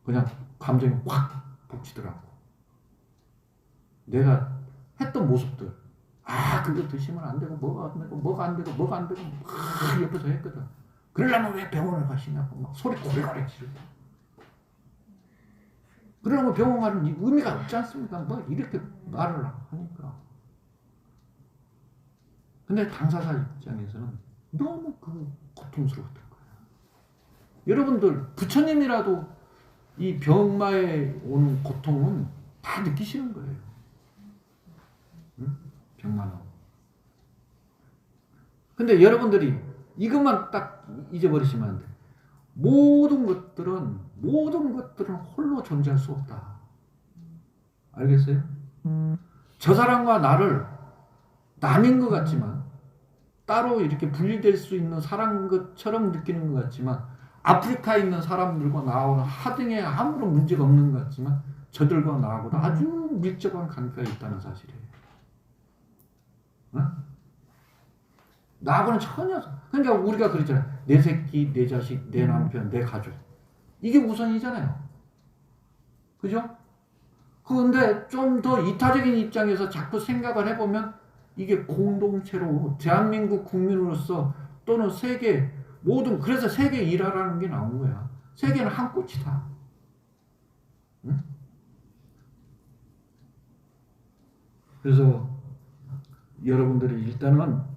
그냥 감정이 확 복치더라고. 내가 했던 모습들. 그거 드시면 안 되고 뭐가 안 되고 막 옆에서 했거든. 그러려면 왜 병원을 가시냐고 막 소리 고래고래 지르고. 그러면 병원 가는 의미가 없지 않습니까? 뭐 이렇게 말을 하니까. 근데 당사자 입장에서는 너무 고통스러웠던 거예요. 여러분들 부처님이라도 이 병마에 오는 고통은 다 느끼시는 거예요. 응? 병마나. 근데 여러분들이 이것만 딱 잊어버리시면 안 돼. 모든 것들은 홀로 존재할 수 없다. 알겠어요? 저 사람과 나를 남인 것 같지만 따로 이렇게 분리될 수 있는 사람인 것처럼 느끼는 것 같지만 아프리카에 있는 사람들과 나하고는 하등에 아무런 문제가 없는 것 같지만 저들과 나하고도 아주 밀접한 관계가 있다는 사실이에요. 응? 나하고는 전혀. 그러니까 우리가 그랬잖아요. 내 새끼, 내 자식, 내 남편, 내 가족. 이게 우선이잖아요. 그죠? 그런데 좀 더 이타적인 입장에서 자꾸 생각을 해보면 이게 공동체로 대한민국 국민으로서 또는 세계 모든 그래서 세계 일화라는 게 나온 거야. 세계는 한 꽃이다. 응? 그래서 여러분들이 일단은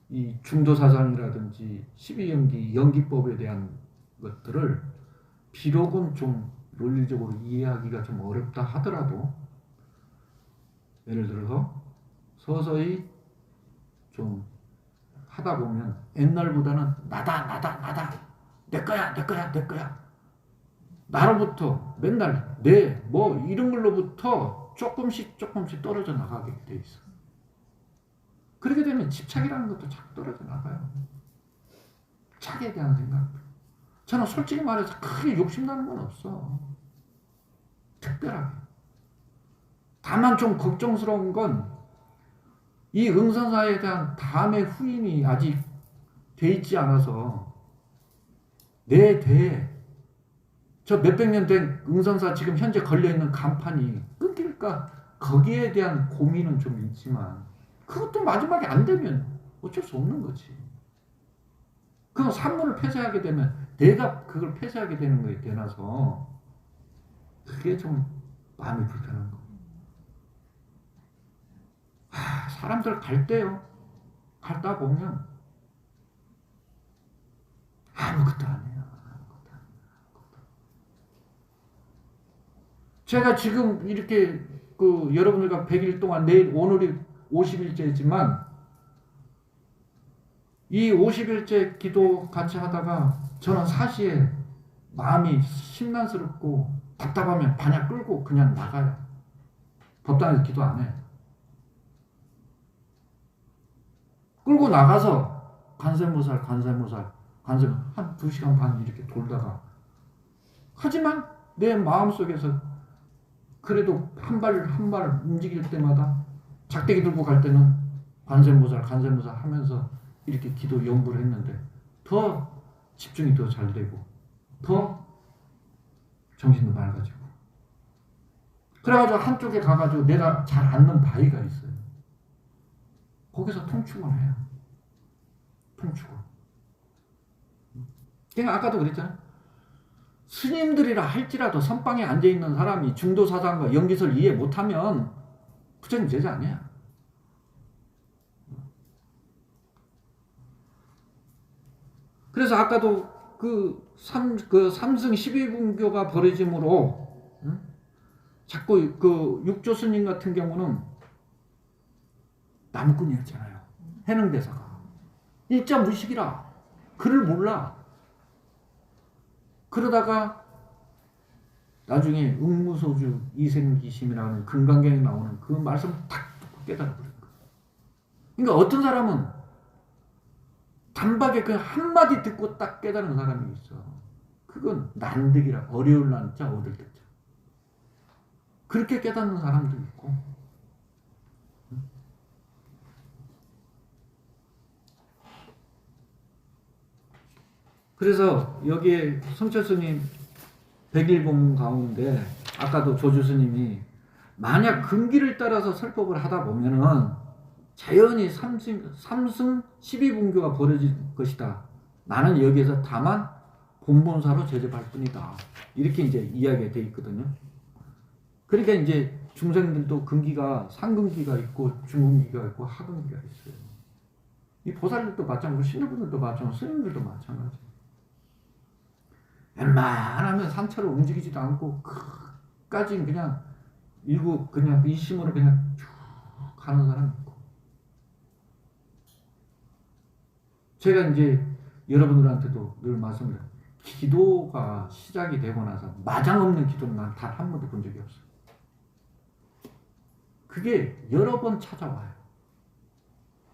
이 중도사상이라든지 12연기 연기법에 대한 것들을 비록은 좀 논리적으로 이해하기가 좀 어렵다 하더라도 예를 들어서 서서히 좀 하다 보면 옛날보다는 나다 내 거야 나로부터 맨날 내 뭐 이런 걸로부터 조금씩 떨어져 나가게 돼 있어. 그렇게 되면 집착이라는 것도 자꾸 떨어져 나가요. 자기에 대한 생각. 저는 솔직히 말해서 크게 욕심나는 건 없어. 특별하게. 다만 좀 걱정스러운 건 이 응선사에 대한 다음의 후임이 아직 돼 있지 않아서 내 대에 저 몇백 년 된 응선사 지금 현재 걸려있는 간판이 끊길까 거기에 대한 고민은 좀 있지만 그것도 마지막에 안 되면 어쩔 수 없는 거지. 그럼 산문을 폐쇄하게 되면 내가 그걸 폐쇄하게 되는 거에 대해서 그게 좀 마음이 불편한 거. 사람들 갈 때요. 갔다 보면 아무것도 안 해요. 제가 지금 이렇게 여러분들과 100일 동안 내일 오늘이 50일째지만 이 50일째 기도 같이 하다가 저는 사시에 마음이 심란스럽고 답답하면 반야 끌고 그냥 나가요. 법당에서 기도 안 해. 끌고 나가서 관세모살 한 2시간 반 이렇게 돌다가 하지만 내 마음속에서 그래도 한 발 한 발 움직일 때마다 작대기 들고 갈 때는 관세모살 하면서 이렇게 기도 연구를 했는데 더 집중이 더 잘 되고 더 정신도 맑아지고 그래가지고 한쪽에 가가지고 내가 잘 앉는 바위가 있어요. 거기서 통축을 해요. 통축을. 제가 아까도 그랬잖아요. 스님들이라 할지라도 선방에 앉아있는 사람이 중도사상과 연기설 이해 못하면 부처님 제자 아니야. 그래서 아까도 삼승 12분교가 벌어짐으로 자꾸 육조 스님 같은 경우는 나무꾼이었잖아요. 해능대사가. 일자 무식이라 글을 몰라. 그러다가 나중에 응무소주 이생기심이라는 금강경에 나오는 그 말씀을 탁 듣고 깨달아버린 거예요. 그러니까 어떤 사람은 단박에 그 한마디 듣고 딱 깨달은 사람이 있어. 그건 난득이라 어려울 난자 얻을 때자. 그렇게 깨닫는 사람도 있고 그래서 여기에 성철스님 100일 본문 가운데 아까도 조주스님이 만약 근기를 따라서 설법을 하다 보면은 자연히 삼승 12분교가 벌어질 것이다. 나는 여기에서 다만 본본사로 제접할 뿐이다. 이렇게 이제 이야기가 되어 있거든요. 그러니까 이제 중생들도 근기가 상근기가 있고 중근기가 있고 하근기가 있어요. 이 보살들도 마찬가지고 신도분들도 마찬가지고 스님들도 마찬가지. 웬만하면 상처를 움직이지도 않고 끝까지 그냥 그냥 이심으로 그냥 쭉 가는 사람이 있고. 제가 이제 여러분들한테도 늘 말씀드려요. 기도가 시작이 되고 나서 마장 없는 기도는 난 단 한 번도 본 적이 없어요. 그게 여러 번 찾아와요.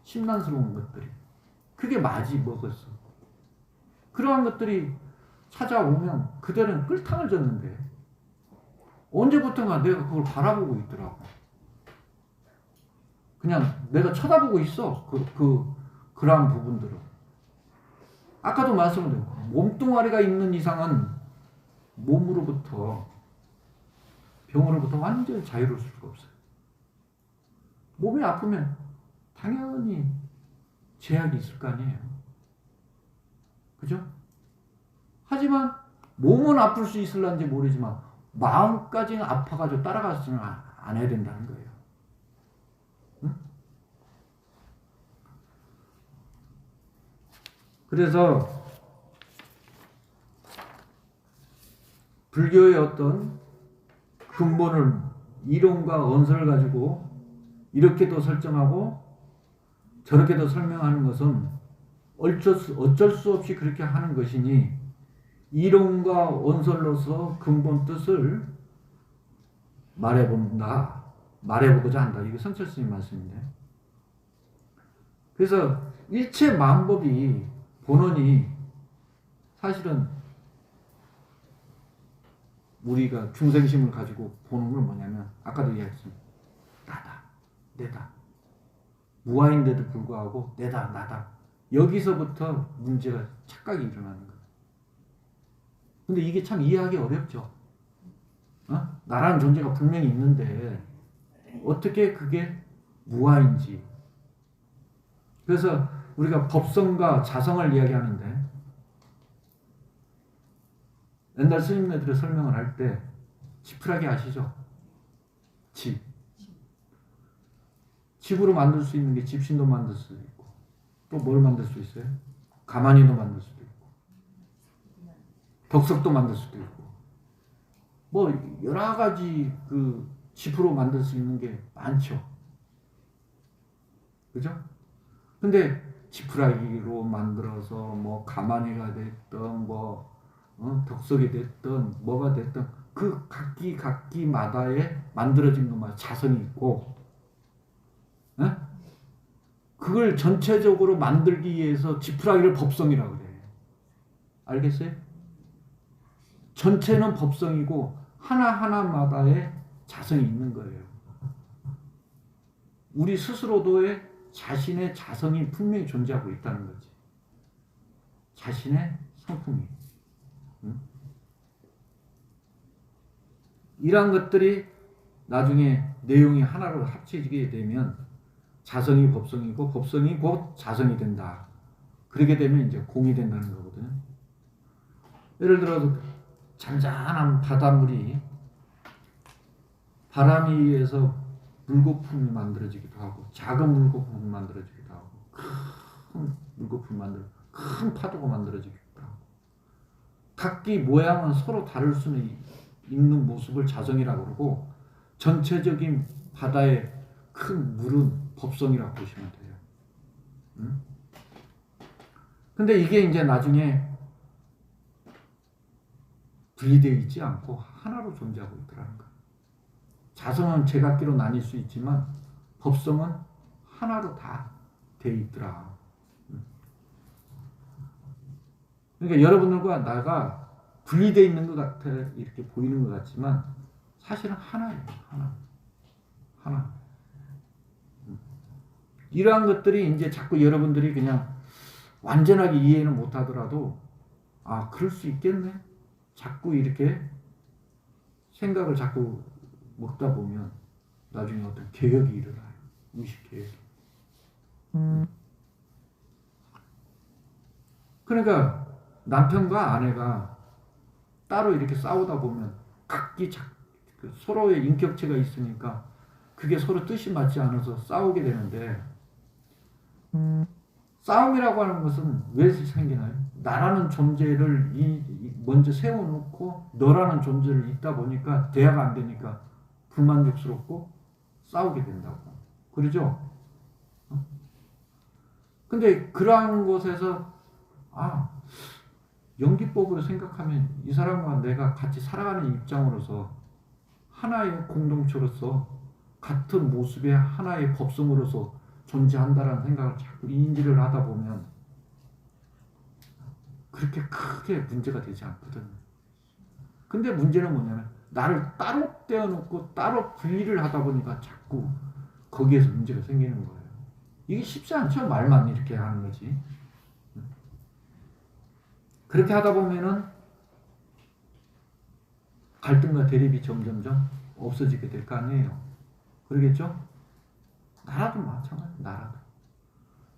심란스러운 것들이. 그게 맞이 먹었어. 그러한 것들이 찾아오면 그대는 끌탕을 졌는데 언제부턴가 내가 그걸 바라보고 있더라고. 그냥 내가 쳐다보고 있어. 그러한 부분들을. 아까도 말씀드린 몸뚱아리가 있는 이상은 몸으로부터 병으로부터 완전히 자유로울 수가 없어요. 몸이 아프면 당연히 제약이 있을 거 아니에요. 그죠? 하지만 몸은 아플 수 있을런지 모르지만 마음까지는 아파가지고 따라가지는 안 해야 된다는 거예요. 응? 그래서 불교의 어떤 근본을 이론과 언설을 가지고 이렇게도 설정하고 저렇게도 설명하는 것은 어쩔 수 없이 그렇게 하는 것이니 이론과 원설로서 근본 뜻을 말해보고자 한다. 이게 성철 스님 말씀인데. 그래서 일체 만법이 본원이 사실은 우리가 중생심을 가지고 보는 건 뭐냐면 아까도 이야기했습니다. 나다, 내다. 무아인데도 불구하고 내다, 나다. 여기서부터 문제가 착각이 일어나는 거예요. 근데 이게 참 이해하기 어렵죠. 나라는 존재가 분명히 있는데 어떻게 그게 무아인지. 그래서 우리가 법성과 자성을 이야기하는데 옛날 스님네들이 설명을 할 때 지푸라기 아시죠? 집으로 만들 수 있는 게 집신도 만들 수 있고 또 뭘 만들 수 있어요? 가마니도 만들 수도 있고 덕석도 만들 수도 있고 뭐 여러 가지 그 집으로 만들 수 있는 게 많죠. 그죠? 근데 지푸라기로 만들어서 뭐 가마니가 됐든 뭐 덕석이 됐든 뭐가 됐든 그 각기마다의 만들어진 것마다 자성이 있고 그걸 전체적으로 만들기 위해서 지푸라기를 법성이라고 그래. 알겠어요? 전체는 법성이고 하나하나마다의 자성이 있는 거예요. 우리 스스로도의 자신의 자성이 분명히 존재하고 있다는 거지. 자신의 성품이. 이러한 것들이 나중에 내용이 하나로 합쳐지게 되면 자성이 법성이고 법성이 곧 자성이 된다. 그렇게 되면 이제 공이 된다는 거거든요. 예를 들어서 잔잔한 바닷물이 바람에 의해서 물거품이 만들어지기도 하고 작은 물거품이 만들어지기도 하고 큰 물거품이 큰 파도가 만들어지기도 하고 각기 모양은 서로 다를 수는 있는 모습을 자성이라고 그러고 전체적인 바다의 큰 물은 법성이라고 보시면 돼요. 근데 이게 이제 나중에 분리되어 있지 않고 하나로 존재하고 있더라는 거예요. 자성은 제각기로 나뉠 수 있지만 법성은 하나로 다 되어 있더라. 그러니까 여러분들과 나가 분리되어 있는 것 같아 이렇게 보이는 것 같지만 사실은 하나예요. 하나. 이러한 것들이 이제 자꾸 여러분들이 그냥 완전하게 이해는 못하더라도 아 그럴 수 있겠네. 자꾸 이렇게 생각을 자꾸 먹다 보면 나중에 어떤 개혁이 일어나요. 의식 개혁이. 그러니까 남편과 아내가 따로 이렇게 싸우다 보면 각기 서로의 인격체가 있으니까 그게 서로 뜻이 맞지 않아서 싸우게 되는데 싸움이라고 하는 것은 왜 생기나요? 나라는 존재를 먼저 세워놓고 너라는 존재를 있다 보니까 대화가 안 되니까 불만족스럽고 싸우게 된다고. 그러죠? 근데 그러한 곳에서 연기법으로 생각하면 이 사람과 내가 같이 살아가는 입장으로서 하나의 공동체로서 같은 모습의 하나의 법성으로서 존재한다라는 생각을 자꾸 인지를 하다 보면 그렇게 크게 문제가 되지 않거든요. 근데 문제는 뭐냐면 나를 따로 떼어놓고 따로 분리를 하다 보니까 자꾸 거기에서 문제가 생기는 거예요. 이게 쉽지 않죠. 말만 이렇게 하는 거지. 그렇게 하다 보면은 갈등과 대립이 점점점 없어지게 될 거 아니에요. 그러겠죠? 나라도 마찬가지. 나라도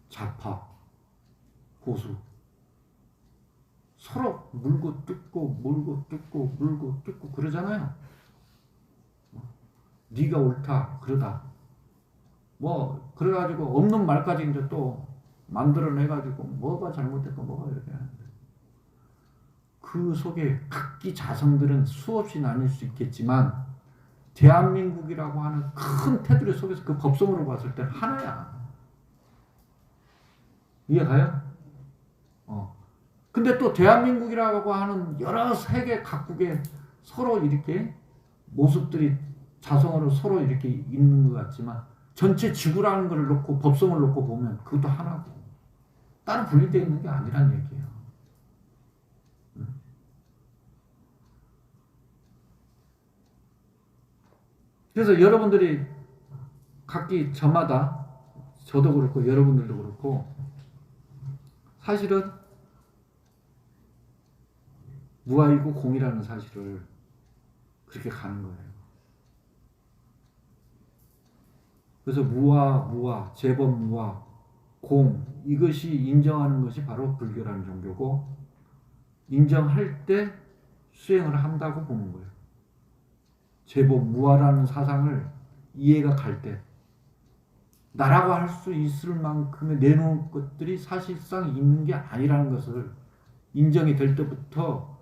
좌파, 보수 서로 물고 뜯고 그러잖아요. 네가 옳다 그러다 뭐 그래가지고 없는 말까지 이제 또 만들어내가지고 뭐가 잘못됐고 뭐가 이렇게 하는데 그 속에 각기 자성들은 수없이 나뉠 수 있겠지만 대한민국이라고 하는 큰 테두리 속에서 그 법성으로 봤을 때는 하나야. 이해가요? 근데 또 대한민국이라고 하는 여러 세계 각국의 서로 이렇게 모습들이 자성으로 서로 이렇게 있는 것 같지만 전체 지구라는 걸 놓고 법성을 놓고 보면 그것도 하나고 따로 분리되어 있는 게 아니란 얘기예요. 그래서 여러분들이 각기 저마다 저도 그렇고 여러분들도 그렇고 사실은 무아이고 공이라는 사실을 그렇게 가는 거예요. 그래서 무아, 제법 무아, 공 이것이 인정하는 것이 바로 불교라는 종교고 인정할 때 수행을 한다고 보는 거예요. 제법 무아라는 사상을 이해가 갈 때 나라고 할 수 있을 만큼의 내놓은 것들이 사실상 있는 게 아니라는 것을 인정이 될 때부터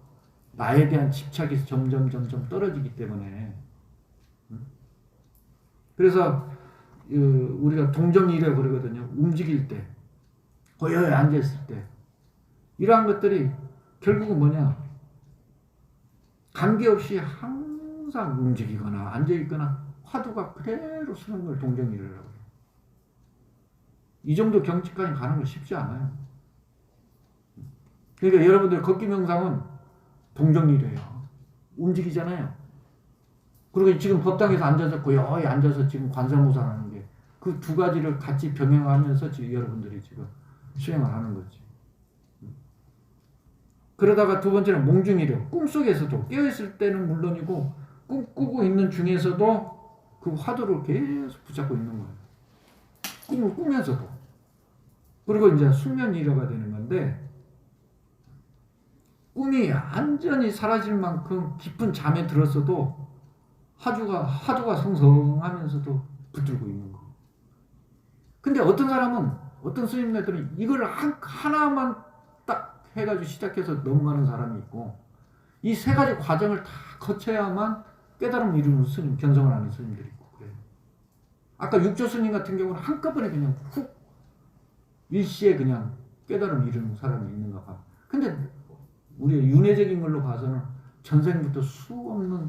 나에 대한 집착이 점점 떨어지기 때문에 그래서 우리가 동정이라고 그러거든요. 움직일 때 고요히 앉아있을 때 이러한 것들이 결국은 뭐냐 관계없이 항상 움직이거나 앉아있거나 화두가 그대로 서는 걸 동정이라고 해요. 이 정도 경지까지 가는 건 쉽지 않아요. 그러니까 여러분들 걷기 명상은 동정이래요. 움직이잖아요. 그리고 지금 법당에서 앉아서 고요히 앉아서 지금 관세음보살하는 게 그 두 가지를 같이 병행하면서 지금 여러분들이 지금 수행을 하는 거지. 그러다가 두 번째는 몽중이래요. 꿈속에서도 깨어있을 때는 물론이고 꿈꾸고 있는 중에서도 그 화두를 계속 붙잡고 있는 거예요. 꿈을 꾸면서도. 그리고 이제 숙면이래가 되는 건데 꿈이 완전히 사라질 만큼 깊은 잠에 들었어도 화두가 성성하면서도 붙들고 있는 거. 근데 어떤 사람은 어떤 스님네들은 이걸 하나만 딱 해가지고 시작해서 넘어가는 사람이 있고 이 세 가지 과정을 다 거쳐야만 깨달음을 이루는 스님, 견성을 하는 스님들이 있고 그래요. 아까 육조 스님 같은 경우는 한꺼번에 그냥 훅 일시에 그냥 깨달음을 이루는 사람이 있는가 봐. 근데 우리가 윤회적인 걸로 봐서는 전생부터 수없는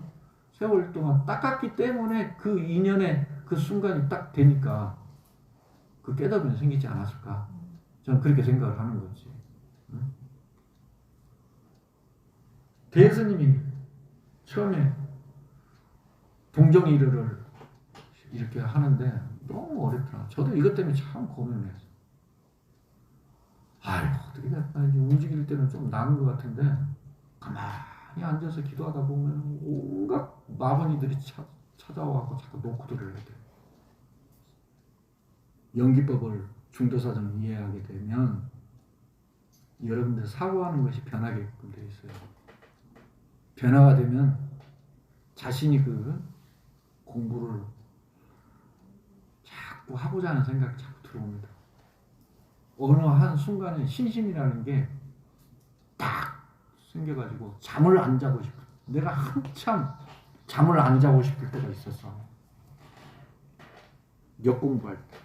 세월 동안 닦았기 때문에 그 인연의 그 순간이 딱 되니까 그 깨달음이 생기지 않았을까? 저는 그렇게 생각을 하는 거지. 대스님이 처음에 동정이르를 이렇게 하는데 너무 어렵더라. 저도 이것 때문에 참 고민했어. 아이고 어떻게 될까? 움직일 때는 좀 나은 것 같은데 가만히 앉아서 기도하다 보면 온갖 마번이들이 찾아와서 자꾸 노크들을 해야 돼. 연기법을 중도사정을 이해하게 되면 여러분들 사고하는 것이 변하게끔 되어 있어요. 변화가 되면 자신이 그 공부를 자꾸 하고자 하는 생각이 자꾸 들어옵니다. 어느 한 순간에 신심이라는 게 딱 생겨가지고 잠을 안 자고 싶어. 내가 한참 잠을 안 자고 싶을 때가 있었어. 역 공부할 때,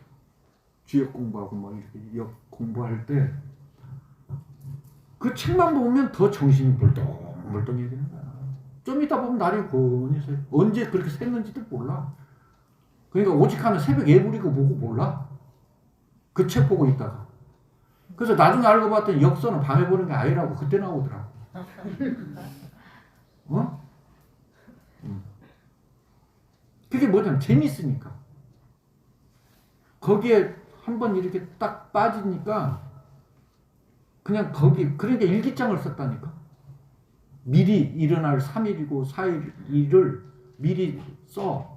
주역 공부하고 뭐 이렇게 역 공부할 때 그 책만 보면 더 정신이 멀뚱멀뚱해지는 거야. 좀 이따 보면 날이 고니 새. 언제 그렇게 샜는지도 몰라. 그러니까 오직 하는 새벽 예불이고 뭐고 몰라. 그 책 보고 있다가. 그래서 나중에 알고 봤더니 역서는 밤에 보는 게 아니라고 그때 나오더라고. 어? 그게 뭐냐면 재밌으니까. 거기에 한번 이렇게 딱 빠지니까 그냥 거기 그러니까 일기장을 썼다니까. 미리 일어날 3일이고 4일을 미리 써.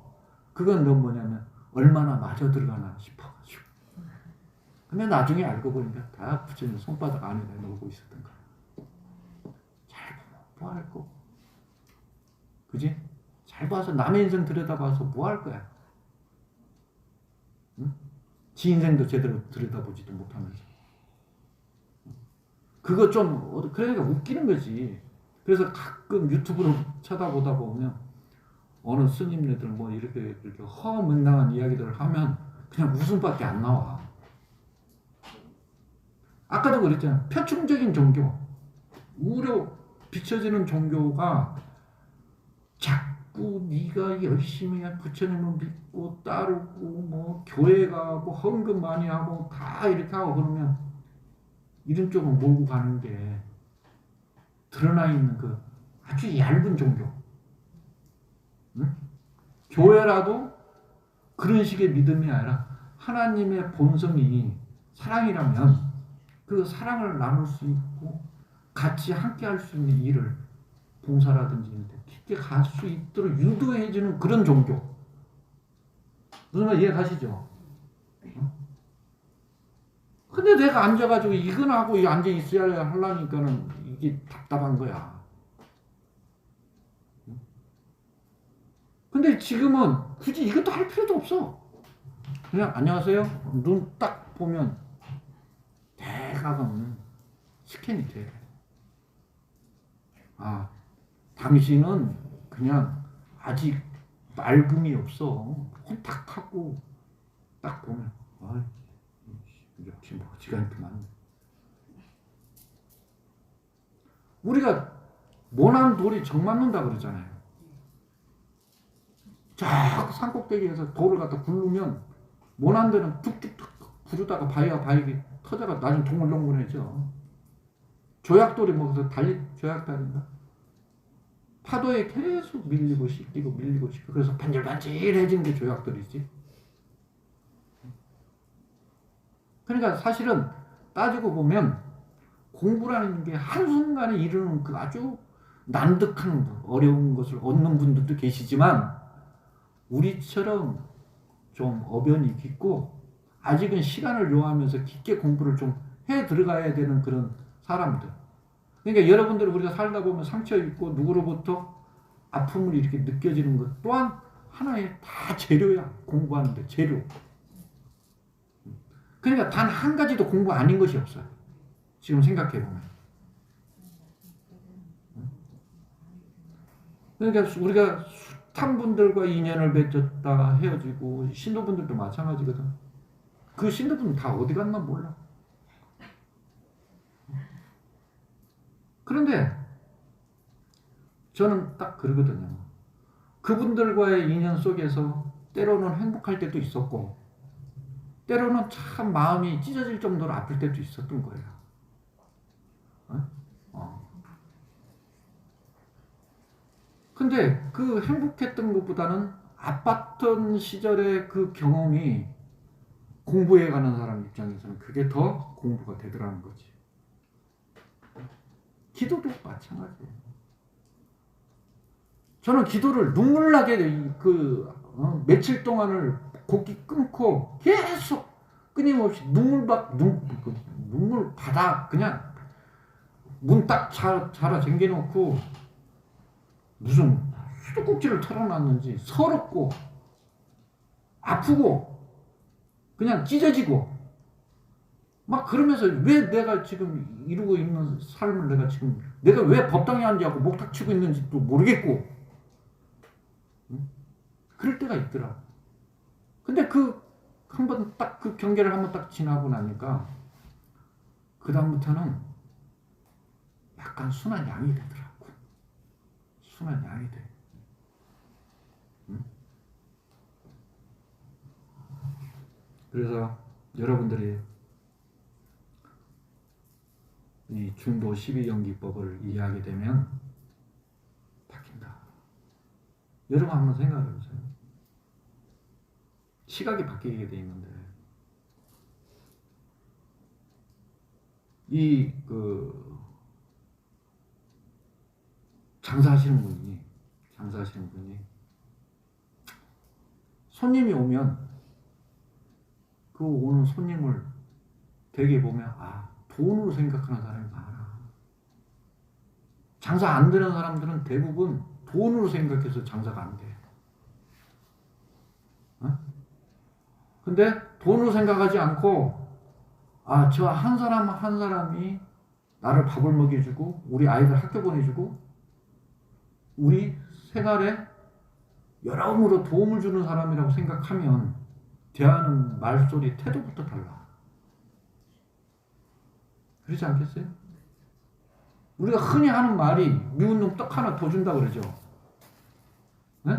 그건 넌 뭐냐면 얼마나 마저 들어가나 싶어가지고. 근데 나중에 알고 보니까 다 부처님 손바닥 안에다 넣고 있었던 거야. 잘 보면 뭐 할 거. 그지? 잘 봐서 남의 인생 들여다봐서 뭐 할 거야. 응? 지 인생도 제대로 들여다보지도 못하면서. 그거 좀 그러니까 웃기는 거지. 그래서 가끔 유튜브로 쳐다보다 보면 어느 스님네들 뭐 이렇게 허문당한 이야기들을 하면 그냥 웃음밖에 안 나와. 아까도 그랬잖아. 표충적인 종교, 우로 비춰지는 종교가 자꾸 네가 열심히 부처님을 믿고 따르고 뭐 교회 가고 헌금 많이 하고 다 이렇게 하고 그러면 이런 쪽으로 몰고 가는 게 드러나 있는 그 아주 얇은 종교. 응? 교회라도 그런 식의 믿음이 아니라 하나님의 본성이 사랑이라면 그 사랑을 나눌 수 있고 같이 함께 할 수 있는 일을 봉사라든지 깊게 갈 수 있도록 유도해주는 그런 종교. 무슨 말 이해 가시죠? 근데 내가 앉아가지고 이건 하고 앉아 있어야 하려니까는 이게 답답한 거야. 근데 지금은 굳이 이것도 할 필요도 없어. 그냥 안녕하세요. 눈 딱 보면 대각은 스캔이 돼. 아, 당신은 그냥 아직 맑음이 없어. 혼탁하고 딱 보면 역시 뭐지가 이렇게 많네. 우리가 모난 돌이 정 맞는다 그러잖아요. 저 산꼭대기에서 돌을 갖다 굴르면 모난 데는 툭툭툭 부르다가 바위가 터져가 나중에 동글동글해져. 조약돌이 뭐서 조약돌인가? 파도에 계속 밀리고 씻기고 밀리고 씻기고 그래서 반질반질해진 게 조약돌이지. 그러니까 사실은 따지고 보면 공부라는 게 한순간에 이루는 그 아주 난득한 어려운 것을 얻는 분들도 계시지만 우리처럼 좀 어변이 깊고 아직은 시간을 요하면서 깊게 공부를 좀 해 들어가야 되는 그런 사람들. 그러니까 여러분들 우리가 살다 보면 상처 입고 누구로부터 아픔을 이렇게 느껴지는 것 또한 하나의 다 재료야. 공부하는데 재료. 그러니까 단 한 가지도 공부 아닌 것이 없어요. 지금 생각해 보면. 그러니까 우리가 숱한 분들과 인연을 맺었다 헤어지고 신도분들도 마찬가지거든. 그 신도분들 다 어디 갔나 몰라. 그런데 저는 딱 그러거든요. 그분들과의 인연 속에서 때로는 행복할 때도 있었고 때로는 참 마음이 찢어질 정도로 아플 때도 있었던 거예요. 근데 그 행복했던 것보다는 아팠던 시절의 그 경험이 공부해 가는 사람 입장에서는 그게 더 공부가 되더라는 거지. 기도도 마찬가지예요. 저는 기도를 눈물 나게 며칠 동안을 곡기 끊고 계속 끊임없이 눈물 바다 그냥 문 딱 자라 쟁겨놓고 무슨 수도꼭지를 털어놨는지 서럽고 아프고 그냥 찢어지고 막 그러면서 왜 내가 지금 이루고 있는 삶을 내가 왜 법당에 앉아갖고 목탁 치고 있는지도 모르겠고 그럴 때가 있더라. 근데 한번 딱 그 경계를 한번 딱 지나고 나니까 그 다음부터는 약간 순한 양이 되더라고. 순한 양이 돼. 그래서 여러분들이 이 중도 12경기법을 이해하게 되면 바뀐다. 여러분 한번 생각해 보세요. 시각이 바뀌게 돼 있는데 장사하시는 분이 손님이 오면 그 오는 손님을 되게 보면 돈으로 생각하는 사람이 많아. 장사 안 되는 사람들은 대부분 돈으로 생각해서 장사가 안 돼. 근데 돈으로 생각하지 않고 저 한 사람 한 사람이 나를 밥을 먹여주고 우리 아이들 학교 보내주고 우리 생활에 여러모로 도움을 주는 사람이라고 생각하면 대하는 말소리, 태도부터 달라. 그렇지 않겠어요? 우리가 흔히 하는 말이 미운 놈 떡 하나 더 준다 그러죠. 네?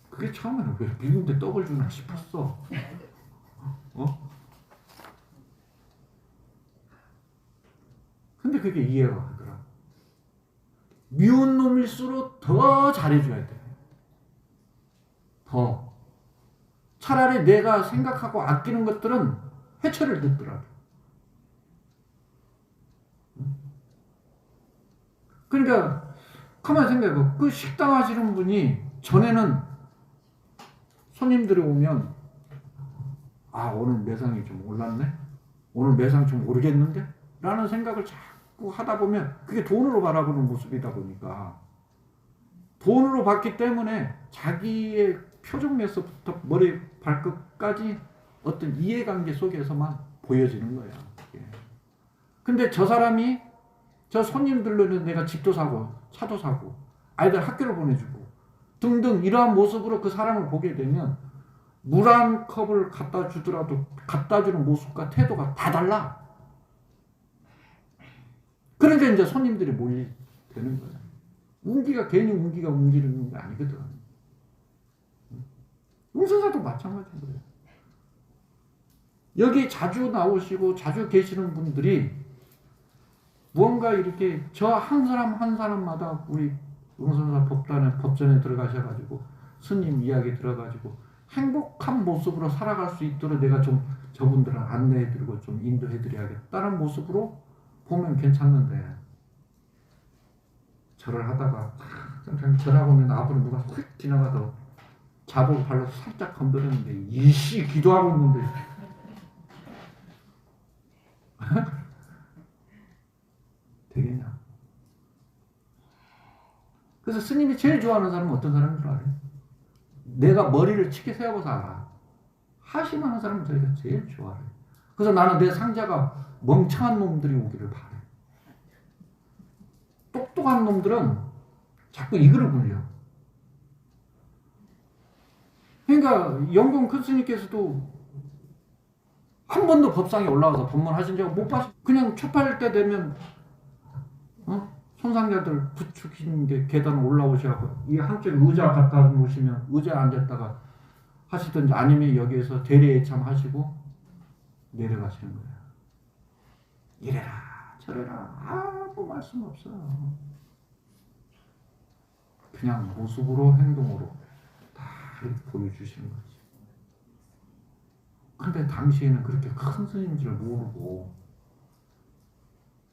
그게 처음에는 왜 미운데 떡을 주나 싶었어. 근데 그게 이해가 가더라. 미운 놈일수록 더 잘해줘야 돼. 더. 차라리 내가 생각하고 아끼는 것들은 해초를 듣더라도. 그러니까 가만히 생각해봐. 그 식당 하시는 분이 전에는 손님들이 오면 오늘 매상이 좀 올랐네? 오늘 매상 좀 오르겠는데? 라는 생각을 자꾸 하다 보면 그게 돈으로 바라보는 모습이다 보니까 돈으로 봤기 때문에 자기의 표정에서부터 머리 발끝까지 어떤 이해관계 속에서만 보여지는 거야. 근데 저 사람이 저 손님들로는 내가 집도 사고 차도 사고 아이들 학교를 보내주고 등등 이러한 모습으로 그 사람을 보게 되면 물 한 컵을 갖다 주더라도 갖다 주는 모습과 태도가 다 달라. 그러니까 이제 손님들이 몰리되는 거야. 운기가 괜히 운기가 운기는 게 아니거든. 용선사도 마찬가지인 거예요. 여기 자주 나오시고 자주 계시는 분들이 무언가 이렇게 저 한 사람 한 사람마다 우리 용선사 법전에 들어가셔가지고 스님 이야기 들어가지고 행복한 모습으로 살아갈 수 있도록 내가 좀 저분들을 안내해드리고 좀 인도해드려야겠다는 모습으로 보면 괜찮는데 절을 하다가 절하고는 앞으로 누가 휙 지나가도 자복 발로 살짝 건드렸는데 이씨 기도하고 있는데 되겠냐? 그래서 스님이 제일 좋아하는 사람은 어떤 사람인 줄 알아요? 내가 머리를 치게 세워서 알아. 하심하는 사람은 저희가 제일 좋아해요. 그래서 나는 내 상자가 멍청한 놈들이 오기를 바래. 똑똑한 놈들은 자꾸 이거를 굴려. 그러니까 영공 큰 스님께서도 한 번도 법상에 올라와서 법문하신 적 못 봤어. 그냥 초팔 때 되면 손상자들 부축인 게 계단 올라오셔서 이 한쪽 의자 갖다 놓으시면 의자에 앉았다가 하시든지 아니면 여기에서 대리애참 하시고 내려가시는 거예요. 이래라 저래라 아무 말씀 없어요. 그냥 모습으로 행동으로 다 보여주시는 거지. 근데 당시에는 그렇게 큰 스님인 줄 모르고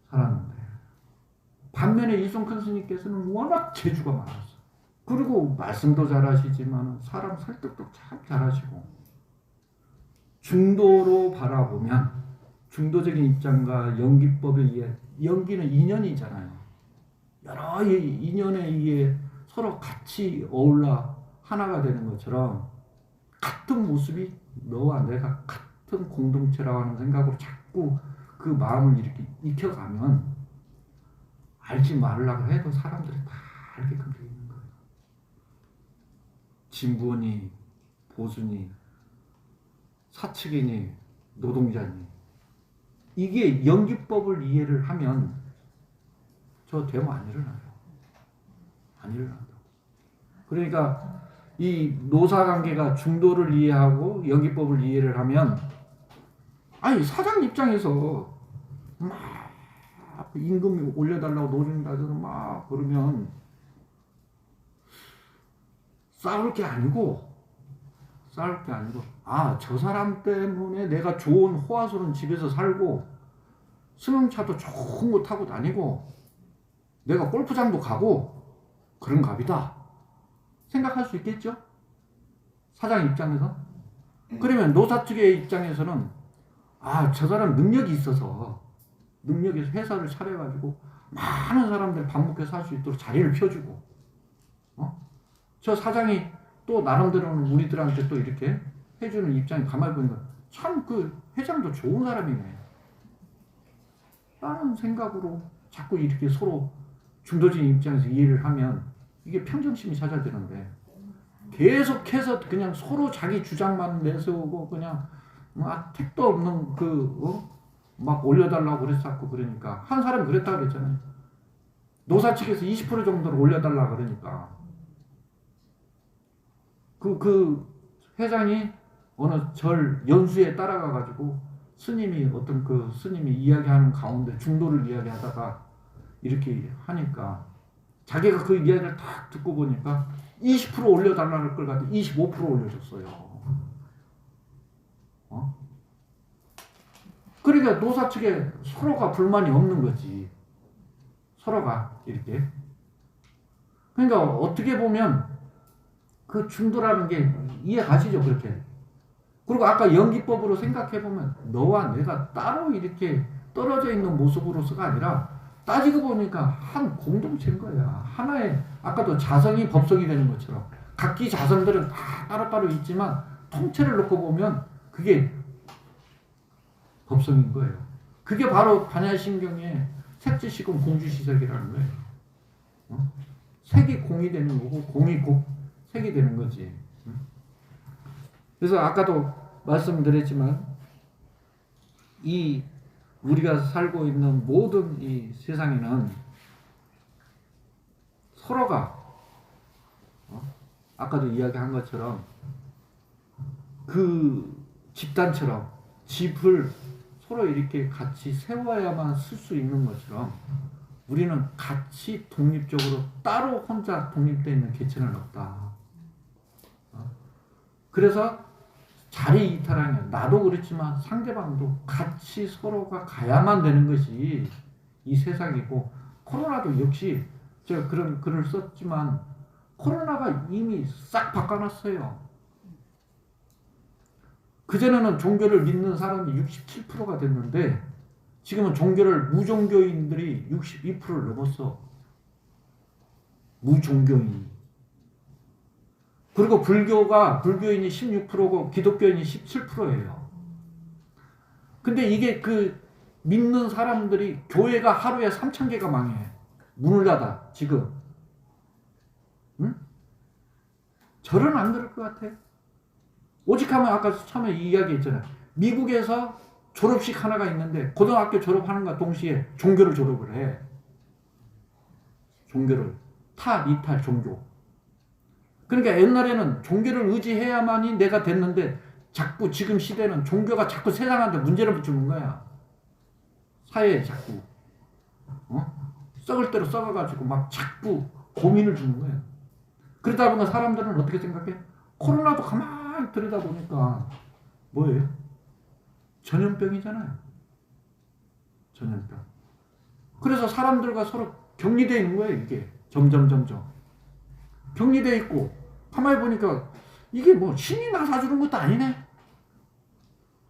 살았는데 반면에 이송 큰 스님께서는 워낙 재주가 많았어. 그리고 말씀도 잘하시지만 사람 설득도 참 잘하시고 중도로 바라보면 중도적인 입장과 연기법에 의해 연기는 인연이잖아요. 여러 인연에 의해 서로 같이 어울러 하나가 되는 것처럼 같은 모습이 너와 내가 같은 공동체라고 하는 생각으로 자꾸 그 마음을 이렇게 익혀가면 알지 말라고 해도 사람들이 다 알게끔 되어 있는 거예요. 진부원이, 보수니, 사측이니, 노동자니 이게 연기법을 이해를 하면 저 데모 안 일어나요. 안 일어난다고. 그러니까 이 노사관계가 중도를 이해하고 연기법을 이해를 하면 사장 입장에서 막 임금 올려달라고 노린다고 막 그러면 싸울 게 아니고 저 사람 때문에 내가 좋은 호화스러운 집에서 살고 승용차도 좋은 거 타고 다니고 내가 골프장도 가고 그런 갑이다 생각할 수 있겠죠? 사장 입장에서. 그러면 노사 측의 입장에서는 저 사람 능력이 있어서 능력에서 회사를 차려가지고 많은 사람들 밥 먹게 살 수 있도록 자리를 펴주고 저 사장이 또 나름대로는 우리들한테 또 이렇게 해주는 입장이 가만히 보니까 참 그 회장도 좋은 사람이네 라는 생각으로 자꾸 이렇게 서로 중도적인 입장에서 이해를 하면 이게 평정심이 찾아지는데 계속해서 그냥 서로 자기 주장만 내세우고 그냥 택도 없는 막 올려달라고 그랬었고 그러니까 한 사람이 그랬다고 그랬잖아요. 노사 측에서 20% 정도를 올려달라고 그러니까 그 회장이 어느 절 연수에 따라가 가지고 스님이 이야기하는 가운데 중도를 이야기하다가 이렇게 하니까 자기가 그 이야기를 딱 듣고 보니까 20% 올려달라는 걸 갖다 25% 올려줬어요. 그러니까 노사 측에 서로가 불만이 없는 거지. 서로가 이렇게. 그러니까 어떻게 보면 그 중도라는 게 이해 가시죠, 그렇게. 그리고 아까 연기법으로 생각해 보면 너와 내가 따로 이렇게 떨어져 있는 모습으로서가 아니라 따지고 보니까 한 공동체인 거야. 하나의 아까도 자성이 법성이 되는 것처럼 각기 자성들은 다 따로따로 있지만 통째를 놓고 보면 그게 법성인 거예요. 그게 바로 반야신경의 색지시공 공주시색이라는 거예요. 색이 공이 되는 거고 공이 색이 되는 거지. 그래서 아까도 말씀드렸지만 이 우리가 살고 있는 모든 이 세상에는 서로가 아까도 이야기한 것처럼 그 집단처럼 집을 서로 이렇게 같이 세워야만 쓸 수 있는 것처럼 우리는 같이 독립적으로 따로 혼자 독립되어 있는 개체는 없다. 그래서 자리 이탈하냐. 나도 그렇지만 상대방도 같이 서로가 가야만 되는 것이 이 세상이고 코로나도 역시 제가 그런 글을 썼지만 코로나가 이미 싹 바꿔놨어요. 그전에는 종교를 믿는 사람이 67%가 됐는데 지금은 종교를 무종교인들이 62%를 넘었어. 무종교인. 그리고 불교인이 16%고 기독교인이 17%예요. 근데 이게 그 믿는 사람들이 교회가 하루에 3,000개가 망해. 문을 닫아 지금. 응? 절은 안 그럴 것 같아. 오직하면 아까 처음에 이야기 했잖아요. 미국에서 졸업식 하나가 있는데 고등학교 졸업하는과 동시에 종교를 졸업을 해. 종교를. 이탈 종교. 그러니까 옛날에는 종교를 의지해야만이 내가 됐는데 자꾸 지금 시대는 종교가 자꾸 세상한테 문제를 붙이는 거야. 사회에 자꾸. 썩을 대로 썩어가지고 막 자꾸 고민을 주는 거야. 그러다 보니까 사람들은 어떻게 생각해? 코로나도 가만히 들여다보니까 뭐예요? 전염병이잖아요. 전염병. 그래서 사람들과 서로 격리되어 있는 거예요. 이게 점점 격리되어 있고 가만히 보니까 이게 뭐 신이 나사주는 것도 아니네.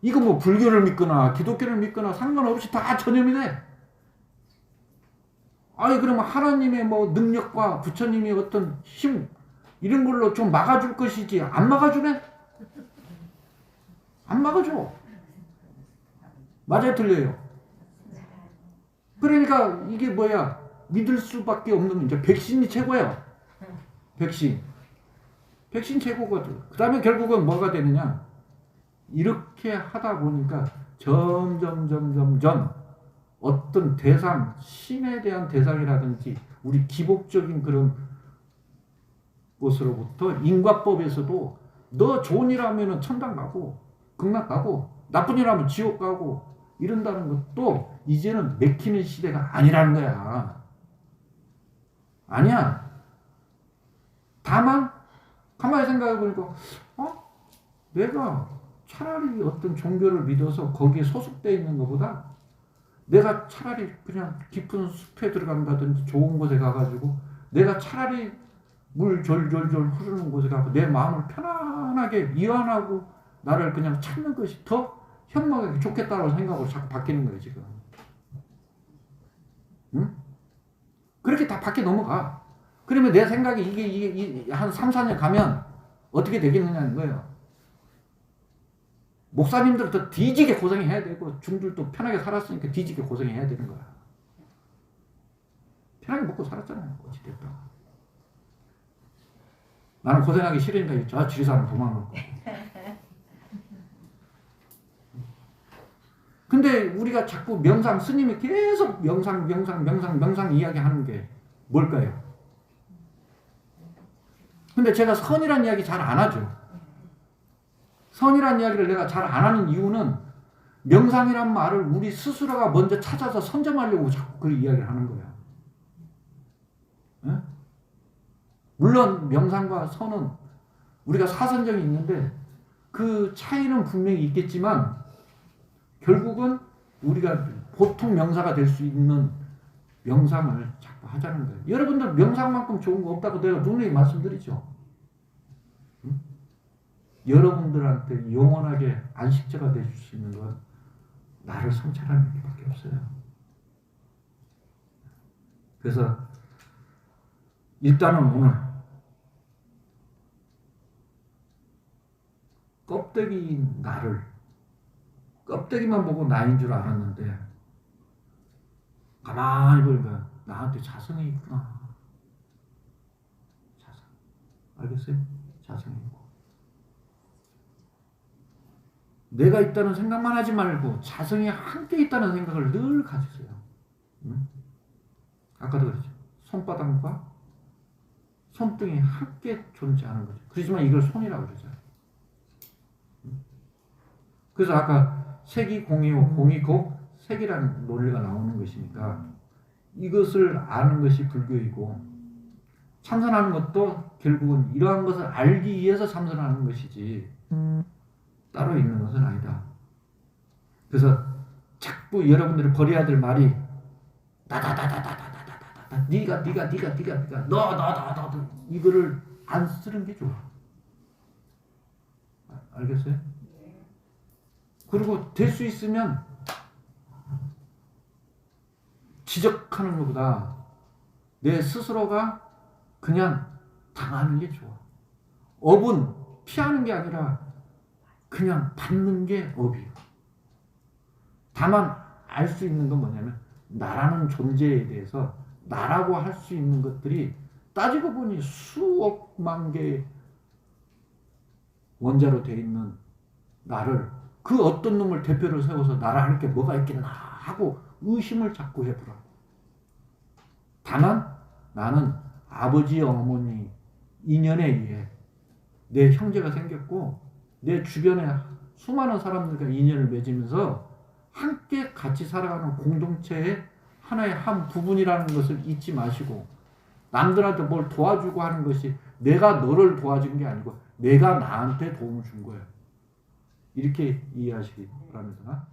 이거 뭐 불교를 믿거나 기독교를 믿거나 상관없이 다 전염이 돼. 아니 그러면 하나님의 뭐 능력과 부처님의 어떤 힘 이런 걸로 좀 막아줄 것이지 안 막아주네? 안 막아줘. 맞아요, 틀려요? 그러니까 이게 뭐야? 믿을 수밖에 없는 이제 백신이 최고야. 백신 최고거든. 그 다음에 결국은 뭐가 되느냐? 이렇게 하다 보니까 점점 어떤 대상, 신에 대한 대상이라든지 우리 기복적인 그런 곳으로부터 인과법에서도 너 좋은 일 하면은 천당 가고 극락 가고 나쁜 일 하면 지옥 가고 이런다는 것도 이제는 맥히는 시대가 아니라는 거야. 아니야. 다만 가만히 생각해 보니까 내가 차라리 어떤 종교를 믿어서 거기에 소속되어 있는 것보다 내가 차라리 그냥 깊은 숲에 들어간다든지 좋은 곳에 가가지고 내가 차라리 물 졸졸졸 흐르는 곳에 가고 내 마음을 편안하게 이완하고 나를 그냥 찾는 것이 더 현명하게 좋겠다고 생각으로 자꾸 바뀌는 거예요 지금. 응? 그렇게 다 바뀌어 넘어가. 그러면 내 생각이 이게 한 3, 4년 가면 어떻게 되겠느냐는 거예요. 목사님들은 더 뒤지게 고생해야 되고 중들도 편하게 살았으니까 뒤지게 고생해야 되는 거야. 편하게 먹고 살았잖아요. 어찌됐든. 나는 고생하기 싫으니까 저 지리산을 도망갈 거야. 근데 우리가 자꾸 명상, 스님이 계속 명상 이야기하는 게 뭘까요? 근데 제가 선이란 이야기 잘 안 하죠. 선이란 이야기를 내가 잘 안 하는 이유는 명상이란 말을 우리 스스로가 먼저 찾아서 선점하려고 자꾸 그 이야기를 하는 거야. 네? 물론 명상과 선은 우리가 사선점이 있는데 그 차이는 분명히 있겠지만 결국은 우리가 보통 명사가 될 수 있는 명상을 자꾸 하자는 거예요. 여러분들 명상만큼 좋은 거 없다고 내가 분명히 말씀드리죠. 응? 여러분들한테 영원하게 안식처가 될 수 있는 건 나를 성찰하는 것밖에 없어요. 그래서 일단은 오늘 껍데기인 나를 껍데기만 보고 나인 줄 알았는데 가만히 보니까 나한테 자성이 있구나. 자성. 알겠어요? 자성이 있고. 내가 있다는 생각만 하지 말고 자성이 함께 있다는 생각을 늘 가지세요. 응? 아까도 그랬죠. 손바닥과 손등이 함께 존재하는 거죠. 그렇지만 이걸 손이라고 그러죠. 그래서 아까 색이 공이요, 공이 곧 색이라는 논리가 나오는 것이니까 이것을 아는 것이 불교이고 참선하는 것도 결국은 이러한 것을 알기 위해서 참선하는 것이지 따로 있는 것은 아니다. 그래서 자꾸 여러분들이 버려야 될 말이 나다다다다다다다다다 네가 너 이거를 안 쓰는 게 좋아. 알겠어요? 그리고 될 수 있으면 지적하는 것보다 내 스스로가 그냥 당하는 게 좋아. 업은 피하는 게 아니라 그냥 받는 게 업이에요. 다만 알 수 있는 건 뭐냐면 나라는 존재에 대해서 나라고 할 수 있는 것들이 따지고 보니 수억만 개의 원자로 되어 있는 나를 그 어떤 놈을 대표로 세워서 나라 할 게 뭐가 있겠나 하고 의심을 자꾸 해보라. 다만 나는 아버지 어머니 인연에 의해 내 형제가 생겼고 내 주변에 수많은 사람들과 인연을 맺으면서 함께 같이 살아가는 공동체의 하나의 한 부분이라는 것을 잊지 마시고 남들한테 뭘 도와주고 하는 것이 내가 너를 도와준 게 아니고 내가 나한테 도움을 준 거예요. 이렇게 이해하시기 바랍니다.